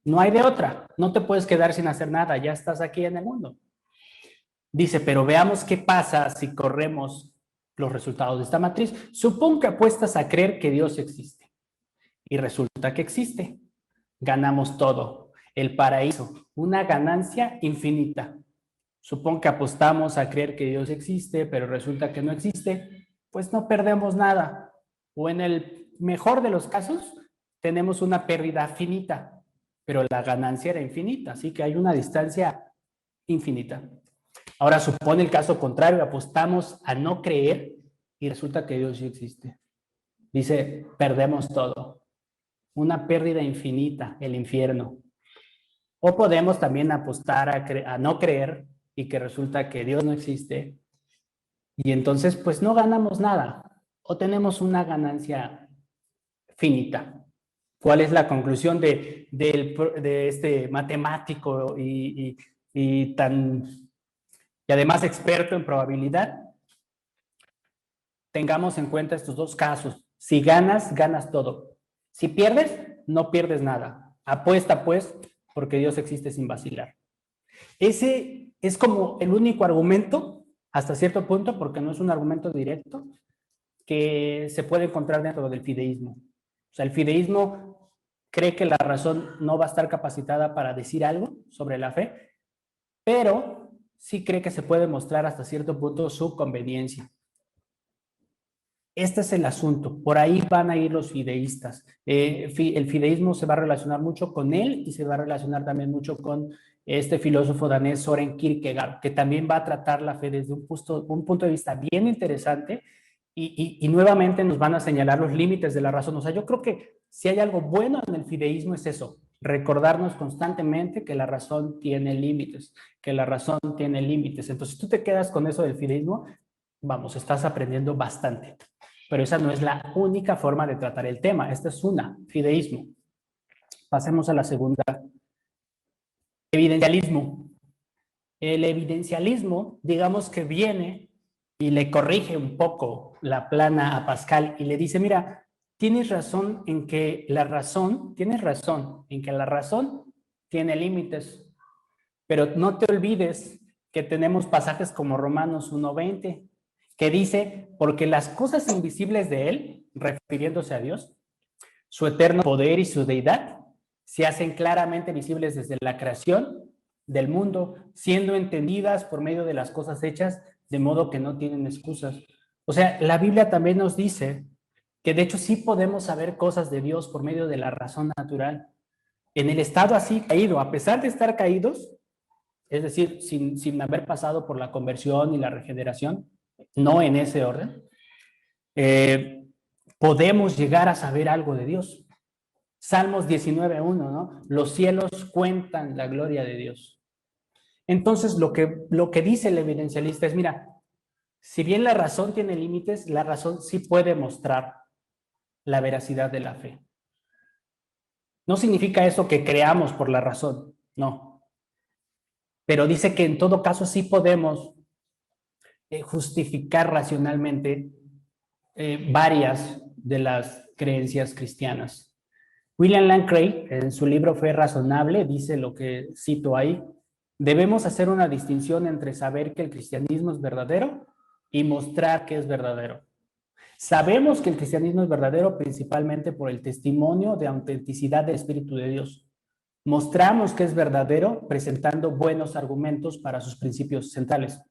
No hay de otra, no te puedes quedar sin hacer nada, ya estás aquí en el mundo. Dice, pero veamos qué pasa si corremos los resultados de esta matriz. Supón que apuestas a creer que Dios existe y resulta que existe. Ganamos todo, el paraíso, una ganancia infinita. Supón que apostamos a creer que Dios existe, pero resulta que no existe, pues no perdemos nada. O en el mejor de los casos, tenemos una pérdida finita, pero la ganancia era infinita, así que hay una distancia infinita. Ahora supone el caso contrario, apostamos a no creer y resulta que Dios sí existe. Dice, perdemos todo. Una pérdida infinita, el infierno. O podemos también apostar a no creer y que resulta que Dios no existe, y entonces pues no ganamos nada, o tenemos una ganancia finita. ¿Cuál es la conclusión de este matemático y además experto en probabilidad? Tengamos en cuenta estos dos casos. Si ganas, ganas todo. Si pierdes, no pierdes nada. Apuesta pues, porque Dios existe sin vacilar. Ese es como el único argumento, hasta cierto punto, porque no es un argumento directo, que se puede encontrar dentro del fideísmo. O sea, el fideísmo cree que la razón no va a estar capacitada para decir algo sobre la fe, pero sí cree que se puede mostrar hasta cierto punto su conveniencia. Este es el asunto, por ahí van a ir los fideístas. El fideísmo se va a relacionar mucho con él y se va a relacionar también mucho con este filósofo danés Søren Kierkegaard, que también va a tratar la fe desde un punto de vista bien interesante y nuevamente nos van a señalar los límites de la razón. O sea, yo creo que si hay algo bueno en el fideísmo es eso, recordarnos constantemente que la razón tiene límites, que la razón tiene límites. Entonces, si tú te quedas con eso del fideísmo, vamos, estás aprendiendo bastante. Pero esa no es la única forma de tratar el tema. Esta es una, fideísmo. Pasemos a la segunda. Evidencialismo. El evidencialismo, digamos que viene y le corrige un poco la plana a Pascal y le dice, mira, tienes razón en que la razón tiene límites, pero no te olvides que tenemos pasajes como Romanos 1:20, que dice, porque las cosas invisibles de él, refiriéndose a Dios, su eterno poder y su deidad, se hacen claramente visibles desde la creación del mundo, siendo entendidas por medio de las cosas hechas, de modo que no tienen excusas. O sea, la Biblia también nos dice que de hecho sí podemos saber cosas de Dios por medio de la razón natural. En el estado así caído, a pesar de estar caídos, es decir, sin haber pasado por la conversión y la regeneración, no en ese orden, podemos llegar a saber algo de Dios. Salmos 19:1, ¿no? Los cielos cuentan la gloria de Dios. Entonces, lo que dice el evidencialista es, mira, si bien la razón tiene límites, la razón sí puede mostrar la veracidad de la fe. No significa eso que creamos por la razón, no. Pero dice que en todo caso sí podemos justificar racionalmente varias de las creencias cristianas. William Lane Craig, en su libro Fe Razonable, dice lo que cito ahí: debemos hacer una distinción entre saber que el cristianismo es verdadero y mostrar que es verdadero. Sabemos que el cristianismo es verdadero principalmente por el testimonio de autenticidad del Espíritu de Dios. Mostramos que es verdadero presentando buenos argumentos para sus principios centrales.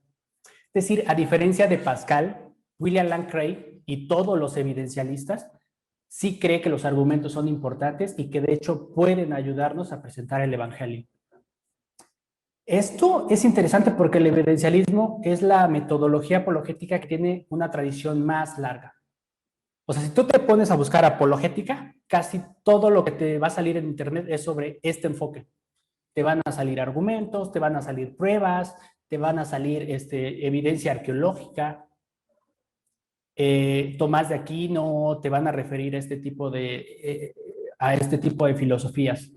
Es decir, a diferencia de Pascal, William Lane Craig y todos los evidencialistas sí cree que los argumentos son importantes y que de hecho pueden ayudarnos a presentar el Evangelio. Esto es interesante porque el evidencialismo es la metodología apologética que tiene una tradición más larga. O sea, si tú te pones a buscar apologética, casi todo lo que te va a salir en internet es sobre este enfoque. Te van a salir argumentos, te van a salir pruebas, te van a salir evidencia arqueológica. Tomás de Aquino, te van a referir a este tipo de filosofías.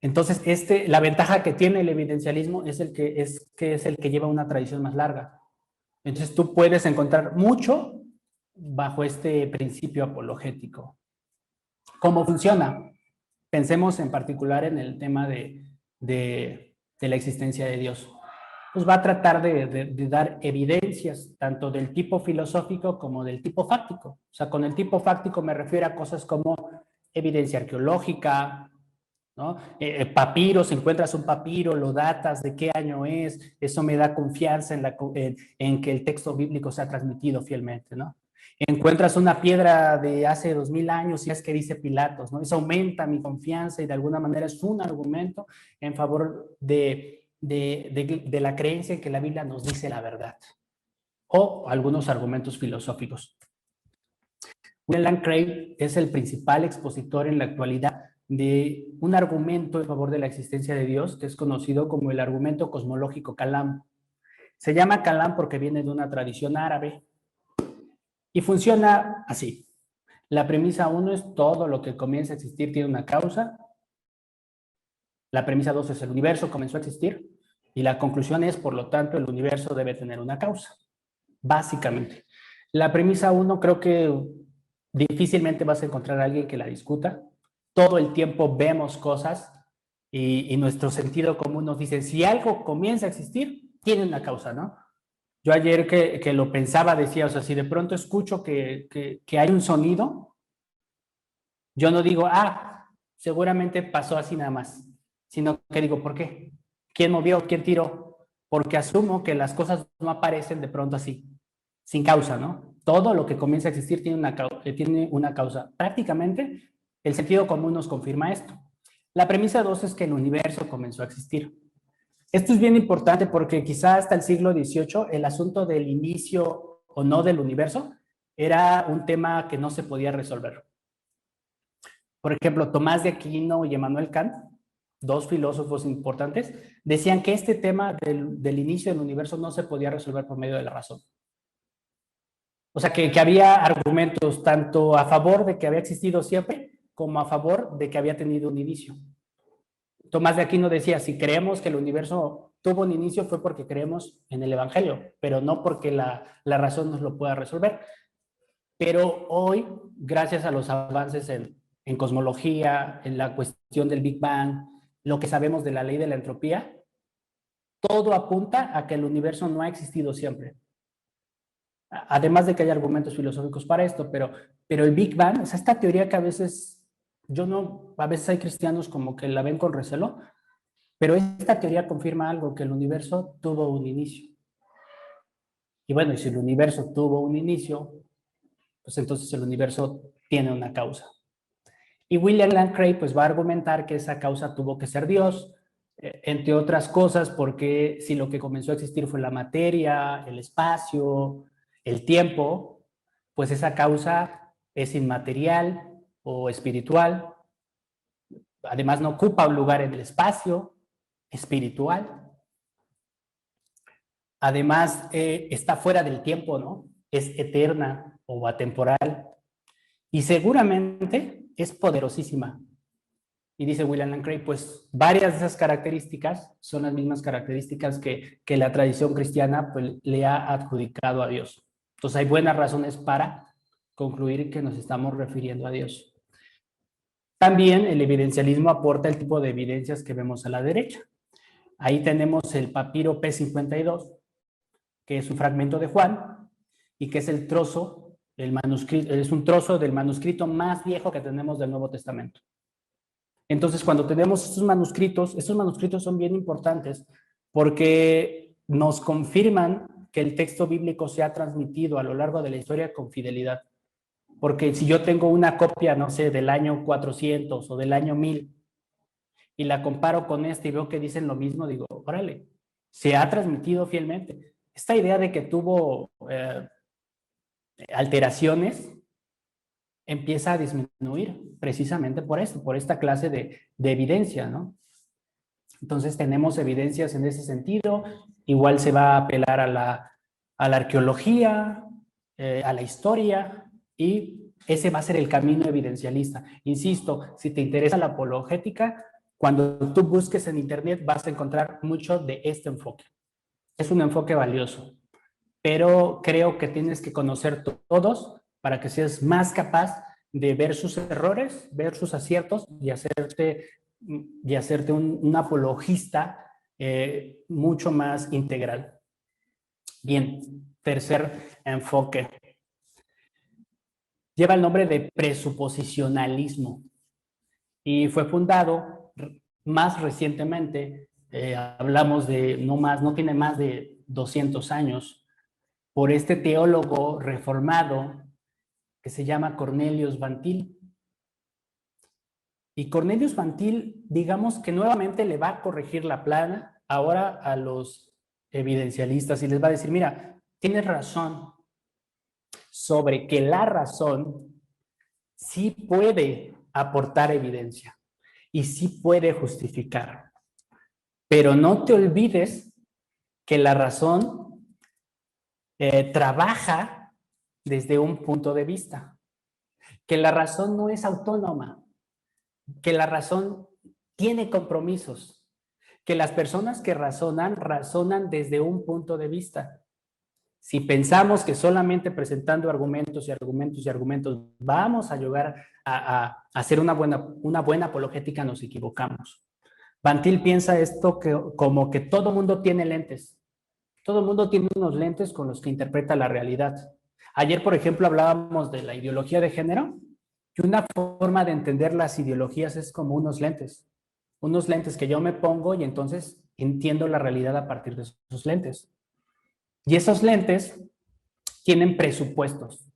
Entonces, la ventaja que tiene el evidencialismo es el que lleva una tradición más larga. Entonces, tú puedes encontrar mucho bajo este principio apologético. ¿Cómo funciona? Pensemos en particular en el tema de la existencia de Dios. Pues va a tratar de dar evidencias tanto del tipo filosófico como del tipo fáctico. O sea, con el tipo fáctico me refiero a cosas como evidencia arqueológica, ¿no? Papiros, encuentras un papiro, lo datas, de qué año es, eso me da confianza en que el texto bíblico se ha transmitido fielmente, ¿no? Encuentras una piedra de hace 2000 años y es que dice Pilatos, ¿no? Eso aumenta mi confianza y de alguna manera es un argumento en favor de la creencia en que la Biblia nos dice la verdad. O algunos argumentos filosóficos. William Lane Craig es el principal expositor en la actualidad de un argumento en favor de la existencia de Dios que es conocido como el argumento cosmológico Kalam. Se llama Kalam porque viene de una tradición árabe y funciona así. La premisa 1 es todo lo que comienza a existir tiene una causa. La premisa 2 es el universo comenzó a existir y la conclusión es, por lo tanto, el universo debe tener una causa, básicamente. La premisa 1 creo que difícilmente vas a encontrar a alguien que la discuta. Todo el tiempo vemos cosas y nuestro sentido común nos dice, si algo comienza a existir, tiene una causa, ¿no? Yo ayer que lo pensaba decía, o sea, si de pronto escucho que hay un sonido, yo no digo, seguramente pasó así nada más, sino que digo, ¿por qué? ¿Quién movió? ¿Quién tiró? Porque asumo que las cosas no aparecen de pronto así, sin causa, ¿no? Todo lo que comienza a existir tiene una causa. Prácticamente, el sentido común nos confirma esto. La premisa 2 es que el universo comenzó a existir. Esto es bien importante porque quizá hasta el siglo XVIII el asunto del inicio o no del universo era un tema que no se podía resolver. Por ejemplo, Tomás de Aquino y Emmanuel Kant, dos filósofos importantes, decían que este tema del inicio del universo no se podía resolver por medio de la razón. O sea, que había argumentos tanto a favor de que había existido siempre como a favor de que había tenido un inicio. Tomás de Aquino decía, si creemos que el universo tuvo un inicio fue porque creemos en el Evangelio, pero no porque la razón nos lo pueda resolver. Pero hoy, gracias a los avances en cosmología, en la cuestión del Big Bang, lo que sabemos de la ley de la entropía, todo apunta a que el universo no ha existido siempre. Además de que hay argumentos filosóficos para esto, pero el Big Bang, o sea, esta teoría que a veces, a veces hay cristianos como que la ven con recelo, pero esta teoría confirma algo, que el universo tuvo un inicio. Y bueno, y si el universo tuvo un inicio, pues entonces el universo tiene una causa. Y William Lane Craig pues va a argumentar que esa causa tuvo que ser Dios, entre otras cosas, porque si lo que comenzó a existir fue la materia, el espacio, el tiempo, pues esa causa es inmaterial o espiritual. Además no ocupa un lugar en el espacio espiritual. Además está fuera del tiempo, ¿no? Es eterna o atemporal. Y seguramente es poderosísima. Y dice William Lane Craig, pues varias de esas características son las mismas características que la tradición cristiana pues, le ha adjudicado a Dios. Entonces hay buenas razones para concluir que nos estamos refiriendo a Dios. También el evidencialismo aporta el tipo de evidencias que vemos a la derecha. Ahí tenemos el papiro P52, que es un fragmento de Juan y que es el trozo, el manuscrito, es un trozo del manuscrito más viejo que tenemos del Nuevo Testamento. Entonces, cuando tenemos estos manuscritos son bien importantes porque nos confirman que el texto bíblico se ha transmitido a lo largo de la historia con fidelidad. Porque si yo tengo una copia, no sé, del año 400 o del año 1000 y la comparo con esta y veo que dicen lo mismo, digo, órale, se ha transmitido fielmente. Esta idea de que tuvo alteraciones empieza a disminuir precisamente por esto, por esta clase de evidencia, ¿no? Entonces tenemos evidencias en ese sentido, igual se va a apelar a la arqueología, a la historia, y ese va a ser el camino evidencialista. Insisto, si te interesa la apologética, cuando tú busques en internet vas a encontrar mucho de este enfoque. Es un enfoque valioso, pero creo que tienes que conocer todos para que seas más capaz de ver sus errores, ver sus aciertos y hacerte un apologista mucho más integral. Bien, tercer enfoque. Lleva el nombre de presuposicionalismo y fue fundado más recientemente, hablamos de no tiene más de 200 años, por este teólogo reformado que se llama Cornelius Van Til. Y Cornelius Van Til, digamos que nuevamente le va a corregir la plana ahora a los evidencialistas y les va a decir, mira, tienes razón sobre que la razón sí puede aportar evidencia y sí puede justificar. Pero no te olvides que la razón trabaja desde un punto de vista, que la razón no es autónoma, que la razón tiene compromisos, que las personas que razonan desde un punto de vista. Si pensamos que solamente presentando argumentos y argumentos y argumentos vamos a llegar a hacer una buena apologética, nos equivocamos. Van Til piensa esto como que todo mundo tiene lentes. Todo mundo tiene unos lentes con los que interpreta la realidad. Ayer, por ejemplo, hablábamos de la ideología de género y una forma de entender las ideologías es como unos lentes que yo me pongo y entonces entiendo la realidad a partir de esos lentes. Y esos lentes tienen presupuestos.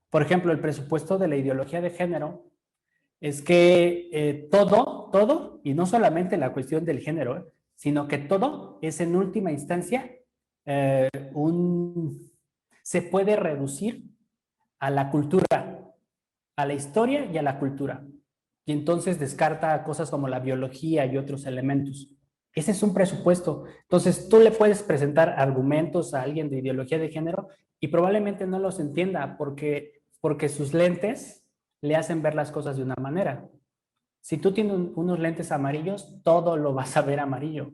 Por ejemplo, el presupuesto de la ideología de género es que todo, y no solamente la cuestión del género, sino que todo es en última instancia se puede reducir a la cultura, a la historia y a la cultura. Y entonces descarta cosas como la biología y otros elementos. Ese es un presupuesto. Entonces tú le puedes presentar argumentos a alguien de ideología de género y probablemente no los entienda porque sus lentes le hacen ver las cosas de una manera. Si tú tienes unos lentes amarillos, todo lo vas a ver amarillo.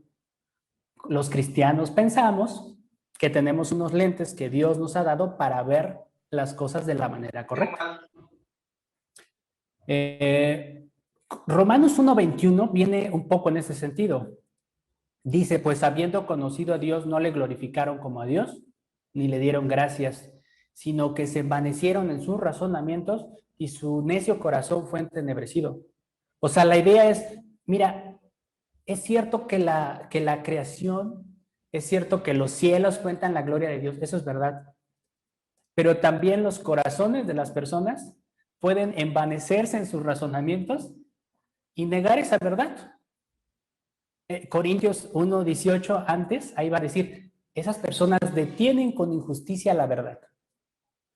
los cristianos pensamos que tenemos unos lentes que Dios nos ha dado para ver las cosas de la manera correcta. Romanos 1:21 viene un poco en ese sentido. Dice, pues habiendo conocido a Dios, no le glorificaron como a Dios, ni le dieron gracias, sino que se envanecieron en sus razonamientos y su necio corazón fue entenebrecido. O sea, la idea es, mira, es cierto que la creación, es cierto que los cielos cuentan la gloria de Dios, eso es verdad, pero también los corazones de las personas pueden envanecerse en sus razonamientos y negar esa verdad. Corintios 1:18 antes, ahí va a decir, esas personas detienen con injusticia la verdad.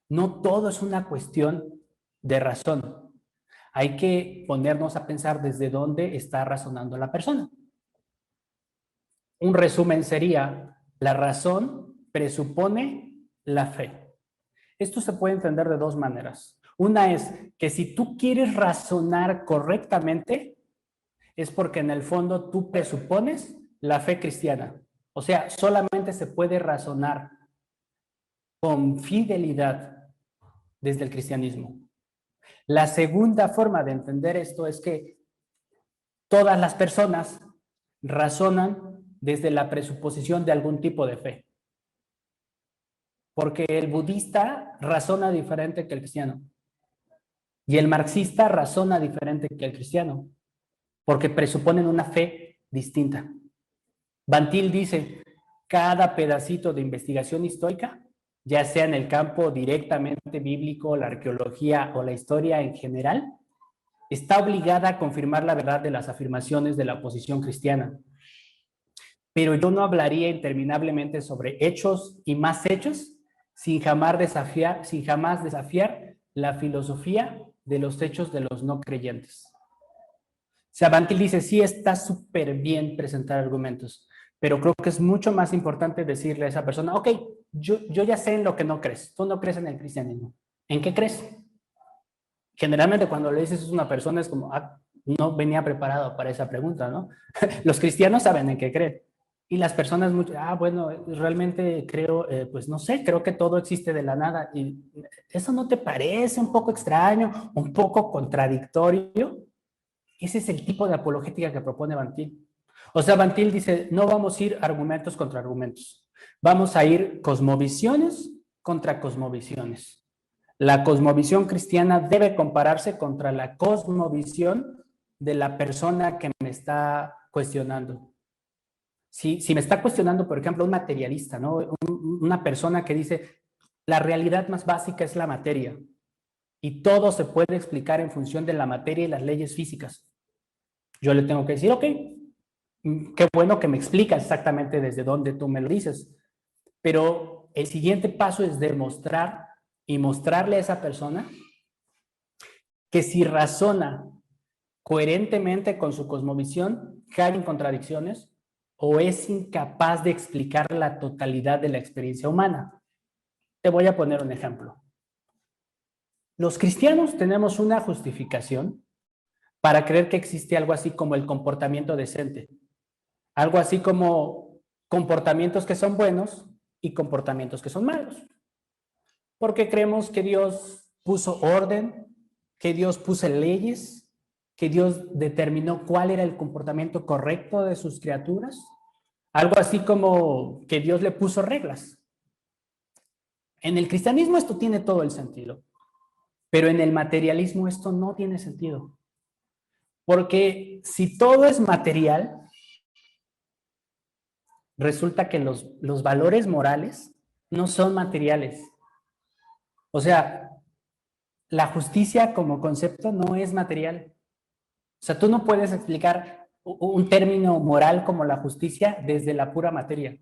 No todo es una cuestión de razón. Hay que ponernos a pensar desde dónde está razonando la persona. Un resumen sería, la razón presupone la fe. Esto se puede entender de dos maneras. Una es que si tú quieres razonar correctamente, es porque en el fondo tú presupones la fe cristiana. O sea, solamente se puede razonar con fidelidad desde el cristianismo. La segunda forma de entender esto es que todas las personas razonan desde la presuposición de algún tipo de fe. Porque el budista razona diferente que el cristiano. Y el marxista razona diferente que el cristiano. Porque presuponen una fe distinta. Van Til dice, cada pedacito de investigación histórica, ya sea en el campo directamente bíblico, la arqueología o la historia en general, está obligada a confirmar la verdad de las afirmaciones de la posición cristiana. Pero yo no hablaría interminablemente sobre hechos y más hechos sin jamás desafiar la filosofía de los hechos de los no creyentes. O sea, Van Til dice, sí, está súper bien presentar argumentos, pero creo que es mucho más importante decirle a esa persona, ok, yo ya sé en lo que no crees, tú no crees en el cristianismo, ¿en qué crees? Generalmente cuando le dices a una persona es como, no venía preparado para esa pregunta, ¿no? Los cristianos saben en qué creen. Y las personas, bueno, realmente creo, pues no sé, creo que todo existe de la nada. ¿Y eso no te parece un poco extraño, un poco contradictorio? Ese es el tipo de apologética que propone Van Til. O sea, Van Til dice, no vamos a ir argumentos contra argumentos. Vamos a ir cosmovisiones contra cosmovisiones. La cosmovisión cristiana debe compararse contra la cosmovisión de la persona que me está cuestionando. Si me está cuestionando, por ejemplo, un materialista, ¿no? Una persona que dice, la realidad más básica es la materia y todo se puede explicar en función de la materia y las leyes físicas. Yo le tengo que decir, ok, qué bueno que me explicas exactamente desde dónde tú me lo dices, pero el siguiente paso es demostrar y mostrarle a esa persona que si razona coherentemente con su cosmovisión, cae en contradicciones o es incapaz de explicar la totalidad de la experiencia humana. Te voy a poner un ejemplo. Los cristianos tenemos una justificación para creer que existe algo así como el comportamiento decente. Algo así como comportamientos que son buenos y comportamientos que son malos. Porque creemos que Dios puso orden, que Dios puso leyes, que Dios determinó cuál era el comportamiento correcto de sus criaturas. Algo así como que Dios le puso reglas. En el cristianismo esto tiene todo el sentido, pero en el materialismo esto no tiene sentido. Porque si todo es material, resulta que los valores morales no son materiales. O sea, la justicia como concepto no es material. O sea, tú no puedes explicar un término moral como la justicia desde la pura materia.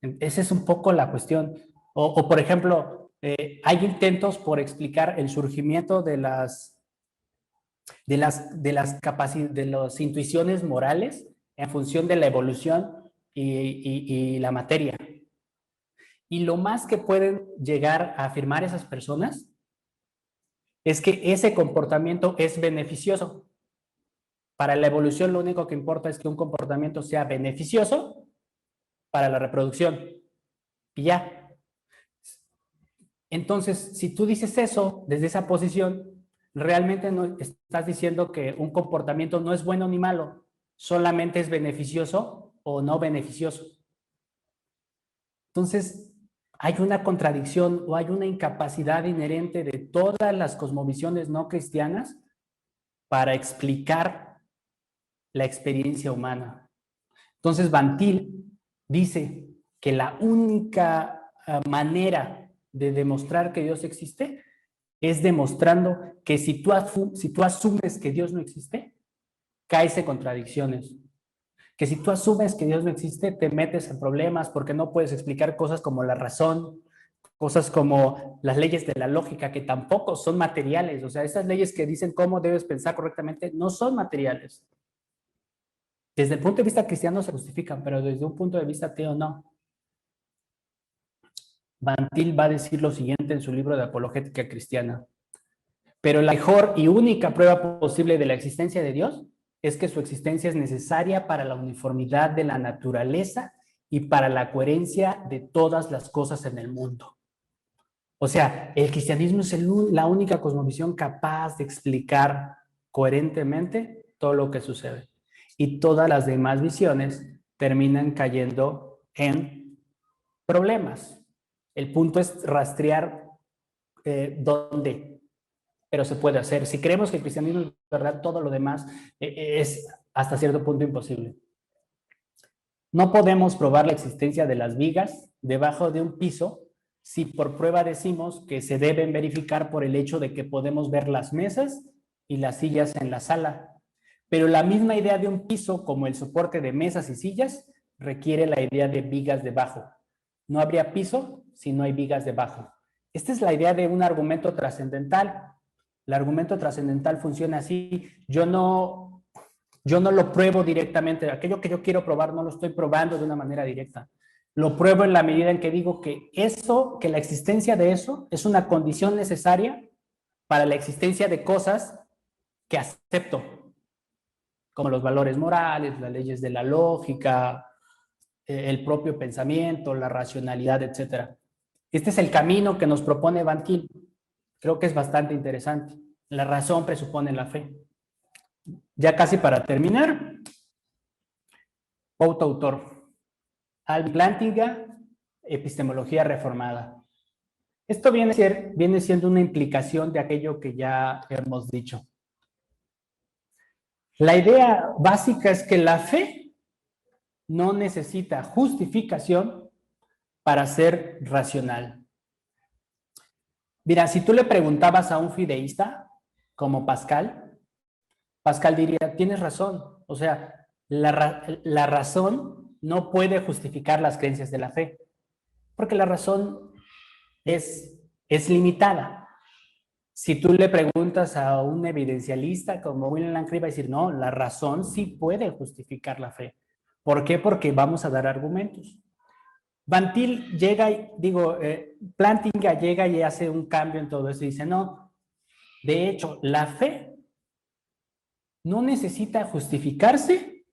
Esa es un poco la cuestión. O por ejemplo, hay intentos por explicar el surgimiento de las intuiciones morales en función de la evolución y la materia. Y lo más que pueden llegar a afirmar esas personas es que ese comportamiento es beneficioso. Para la evolución lo único que importa es que un comportamiento sea beneficioso para la reproducción. Y ya. Entonces, si tú dices eso desde esa posición, realmente no estás diciendo que un comportamiento no es bueno ni malo, solamente es beneficioso o no beneficioso. Entonces, hay una contradicción o hay una incapacidad inherente de todas las cosmovisiones no cristianas para explicar la experiencia humana. Entonces, Van Til dice que la única manera de demostrar que Dios existe es demostrando que si tú asumes que Dios no existe, caes en contradicciones. Que si tú asumes que Dios no existe, te metes en problemas porque no puedes explicar cosas como la razón, cosas como las leyes de la lógica, que tampoco son materiales. O sea, esas leyes que dicen cómo debes pensar correctamente no son materiales. Desde el punto de vista cristiano se justifican, pero desde un punto de vista ateo no. Van Til va a decir lo siguiente en su libro de Apologética Cristiana. Pero la mejor y única prueba posible de la existencia de Dios es que su existencia es necesaria para la uniformidad de la naturaleza y para la coherencia de todas las cosas en el mundo. O sea, el cristianismo es la única cosmovisión capaz de explicar coherentemente todo lo que sucede. Y todas las demás visiones terminan cayendo en problemas. El punto es rastrear dónde, pero se puede hacer. Si creemos que el cristianismo es verdad, todo lo demás es hasta cierto punto imposible. No podemos probar la existencia de las vigas debajo de un piso si por prueba decimos que se deben verificar por el hecho de que podemos ver las mesas y las sillas en la sala. Pero la misma idea de un piso como el soporte de mesas y sillas requiere la idea de vigas debajo. No habría piso si no hay vigas debajo. Esta es la idea de un argumento trascendental. El argumento trascendental funciona así. Yo no lo pruebo directamente. Aquello que yo quiero probar no lo estoy probando de una manera directa. Lo pruebo en la medida en que digo que que la existencia de eso es una condición necesaria para la existencia de cosas que acepto, como los valores morales, las leyes de la lógica, el propio pensamiento, la racionalidad, etc. Este es el camino que nos propone Van Til. Creo que es bastante interesante. La razón presupone la fe. Ya casi para terminar, pauta autor. Alvin Plantinga, epistemología reformada. Esto viene siendo una implicación de aquello que ya hemos dicho. La idea básica es que la fe no necesita justificación para ser racional. Mira, si tú le preguntabas a un fideísta como Pascal diría, tienes razón. O sea, la razón no puede justificar las creencias de la fe, porque la razón es limitada. Si tú le preguntas a un evidencialista como William Lane Craig, va a decir, no, la razón sí puede justificar la fe. ¿Por qué? Porque vamos a dar argumentos. Van Til Plantinga llega y hace un cambio en todo eso y dice, no, de hecho, la fe no necesita justificarse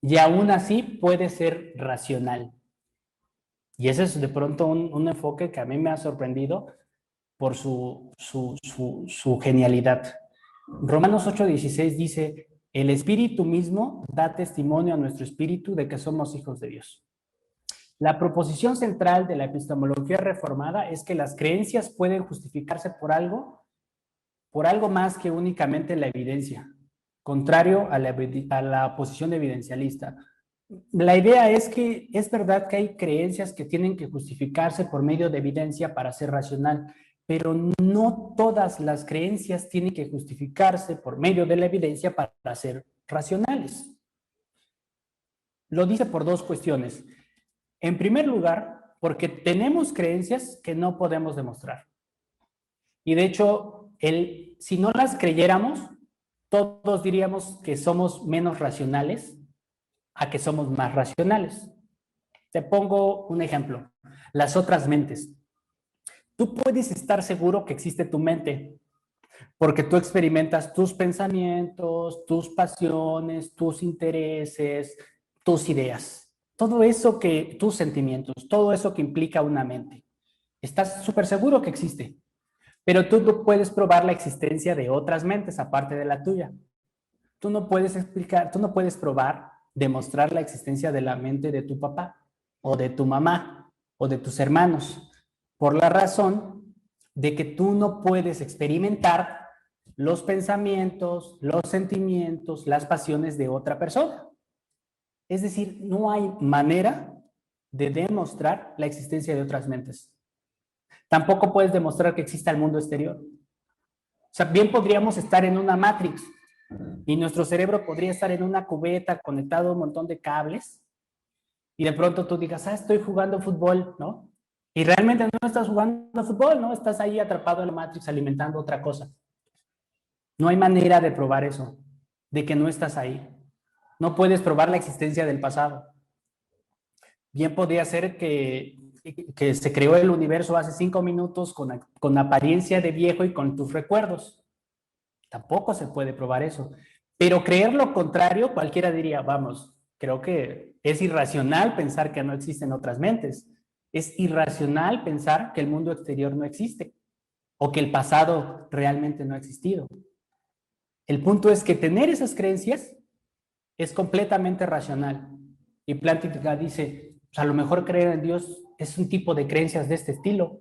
y aún así puede ser racional. Y ese es de pronto un enfoque que a mí me ha sorprendido por su genialidad. Romanos 8:16 dice, el Espíritu mismo da testimonio a nuestro espíritu de que somos hijos de Dios. La proposición central de la epistemología reformada es que las creencias pueden justificarse por algo más que únicamente la evidencia, contrario a la posición evidencialista. La idea es que es verdad que hay creencias que tienen que justificarse por medio de evidencia para ser racional, pero no todas las creencias tienen que justificarse por medio de la evidencia para ser racionales. Lo dice por dos cuestiones. En primer lugar, porque tenemos creencias que no podemos demostrar. Y de hecho, si no las creyéramos, todos diríamos que somos menos racionales a que somos más racionales. Te pongo un ejemplo. Las otras mentes. Tú puedes estar seguro que existe tu mente, porque tú experimentas tus pensamientos, tus pasiones, tus intereses, tus ideas. todo eso que, tus sentimientos, todo eso que implica una mente, estás súper seguro que existe, pero tú no puedes probar la existencia de otras mentes aparte de la tuya. Tú no puedes explicar, tú no puedes probar, demostrar la existencia de la mente de tu papá, o de tu mamá, o de tus hermanos, por la razón de que tú no puedes experimentar los pensamientos, los sentimientos, las pasiones de otra persona. Es decir, no hay manera de demostrar la existencia de otras mentes. Tampoco puedes demostrar que exista el mundo exterior. O sea, bien podríamos estar en una Matrix y nuestro cerebro podría estar en una cubeta conectado a un montón de cables y de pronto tú digas, estoy jugando fútbol, ¿no? Y realmente no estás jugando fútbol, ¿no? Estás ahí atrapado en la Matrix alimentando otra cosa. No hay manera de probar eso, de que no estás ahí. No puedes probar la existencia del pasado. Bien podría ser que se creó el universo hace 5 minutos con apariencia de viejo y con tus recuerdos. Tampoco se puede probar eso. Pero creer lo contrario, cualquiera diría, vamos, creo que es irracional pensar que no existen otras mentes. Es irracional pensar que el mundo exterior no existe o que el pasado realmente no ha existido. El punto es que tener esas creencias es completamente racional. Y Plantinga dice, pues a lo mejor creer en Dios es un tipo de creencias de este estilo.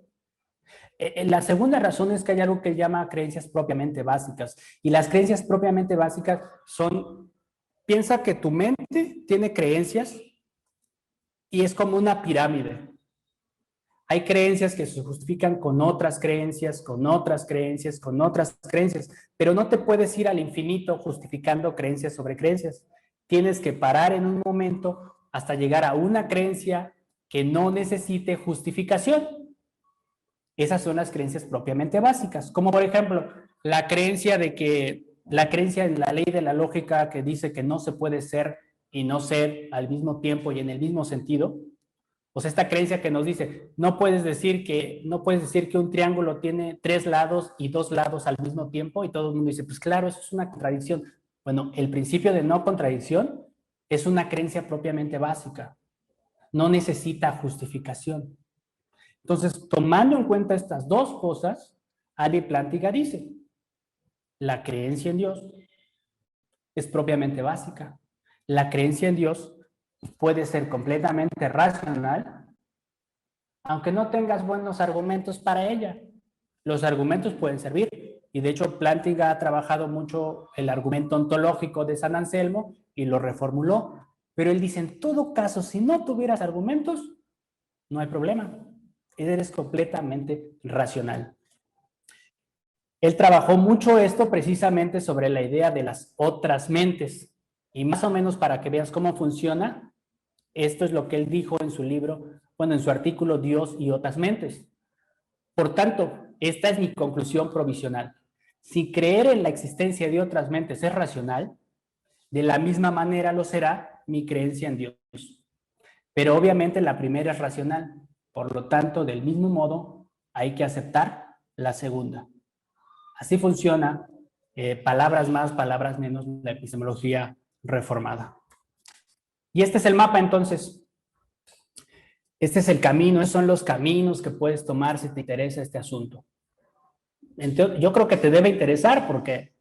La segunda razón es que hay algo que llama creencias propiamente básicas. Y las creencias propiamente básicas son, piensa que tu mente tiene creencias y es como una pirámide. Hay creencias que se justifican con otras creencias, con otras creencias, con otras creencias, pero no te puedes ir al infinito justificando creencias sobre creencias. Tienes que parar en un momento hasta llegar a una creencia que no necesite justificación. Esas son las creencias propiamente básicas, como por ejemplo, la creencia en la ley de la lógica que dice que no se puede ser y no ser al mismo tiempo y en el mismo sentido. O sea, esta creencia que nos dice, no puedes decir que un triángulo tiene 3 lados y 2 lados al mismo tiempo, y todo el mundo dice, pues claro, eso es una contradicción. Bueno, el principio de no contradicción es una creencia propiamente básica. No necesita justificación. Entonces, tomando en cuenta estas dos cosas, Ali Plantinga dice, la creencia en Dios es propiamente básica. La creencia en Dios puede ser completamente racional, aunque no tengas buenos argumentos para ella. Los argumentos pueden servir. Y de hecho, Plantinga ha trabajado mucho el argumento ontológico de San Anselmo y lo reformuló. Pero él dice, en todo caso, si no tuvieras argumentos, no hay problema. Eres completamente racional. Él trabajó mucho esto precisamente sobre la idea de las otras mentes. Y más o menos para que veas cómo funciona, esto es lo que él dijo en su libro, en su artículo Dios y otras mentes. Por tanto, esta es mi conclusión provisional. Si creer en la existencia de otras mentes es racional, de la misma manera lo será mi creencia en Dios. Pero obviamente la primera es racional. Por lo tanto, del mismo modo, hay que aceptar la segunda. Así funciona, palabras más, palabras menos, la epistemología reformada. Y este es el mapa, entonces. Este es el camino, esos son los caminos que puedes tomar si te interesa este asunto. Entonces, yo creo que te debe interesar porque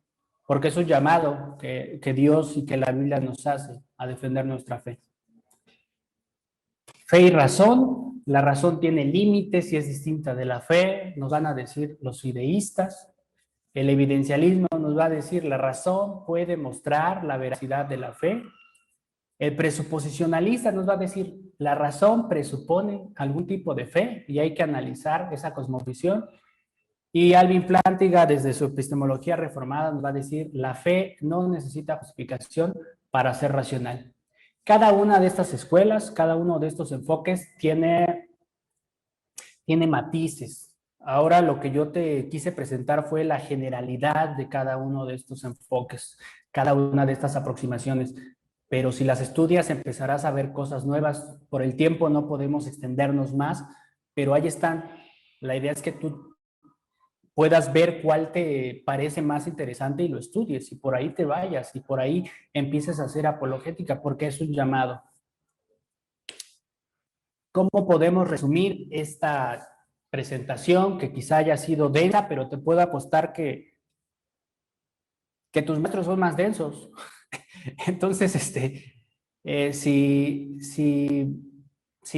es un llamado que Dios y que la Biblia nos hace a defender nuestra fe. Fe y razón. La razón tiene límites y es distinta de la fe, nos van a decir los fideístas. El evidencialismo nos va a decir la razón puede mostrar la veracidad de la fe. El presuposicionalista nos va a decir la razón presupone algún tipo de fe y hay que analizar esa cosmovisión. Y Alvin Plantinga, desde su epistemología reformada, nos va a decir la fe no necesita justificación para ser racional. Cada una de estas escuelas, cada uno de estos enfoques tiene matices. Ahora lo que yo te quise presentar fue la generalidad de cada uno de estos enfoques, cada una de estas aproximaciones. Pero si las estudias empezarás a ver cosas nuevas. Por el tiempo no podemos extendernos más, pero ahí están. La idea es que tú puedas ver cuál te parece más interesante y lo estudies, y por ahí te vayas, y por ahí empieces a hacer apologética, porque es un llamado. ¿Cómo podemos resumir esta presentación que quizá haya sido densa, pero te puedo apostar que tus maestros son más densos? Entonces, si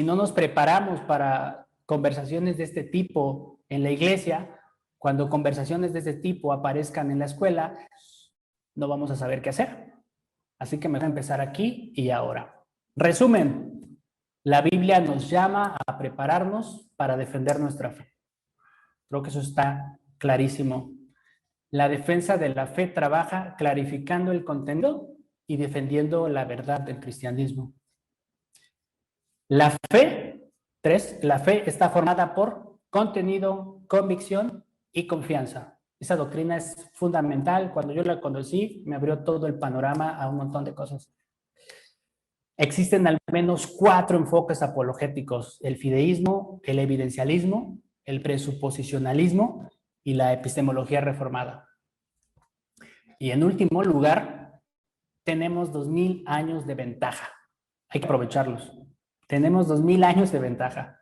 no nos preparamos para conversaciones de este tipo en la iglesia, cuando conversaciones de este tipo aparezcan en la escuela, no vamos a saber qué hacer. Así que me voy a empezar aquí y ahora. Resumen, la Biblia nos llama a prepararnos para defender nuestra fe. Creo que eso está clarísimo. La defensa de la fe trabaja clarificando el contenido y defendiendo la verdad del cristianismo. La fe, 3, la fe está formada por contenido, convicción y confianza. Esa doctrina es fundamental. Cuando yo la conocí, me abrió todo el panorama a un montón de cosas. Existen al menos 4 enfoques apologéticos: el fideísmo, el evidencialismo, el presuposicionalismo y la epistemología reformada. Y en último lugar, tenemos 2000 años de ventaja. Hay que aprovecharlos. Tenemos 2000 años de ventaja.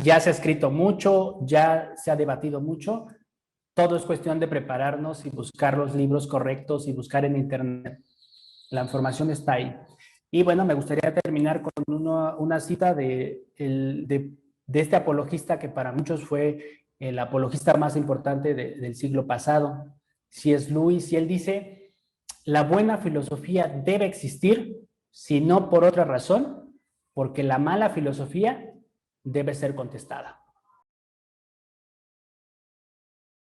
Ya se ha escrito mucho, ya se ha debatido mucho. Todo es cuestión de prepararnos y buscar los libros correctos y buscar en internet. La información está ahí. Y bueno, me gustaría terminar con una cita de este apologista que para muchos fue el apologista más importante del siglo pasado, C.S. Lewis, y él dice: la buena filosofía debe existir, si no por otra razón, porque la mala filosofía debe ser contestada.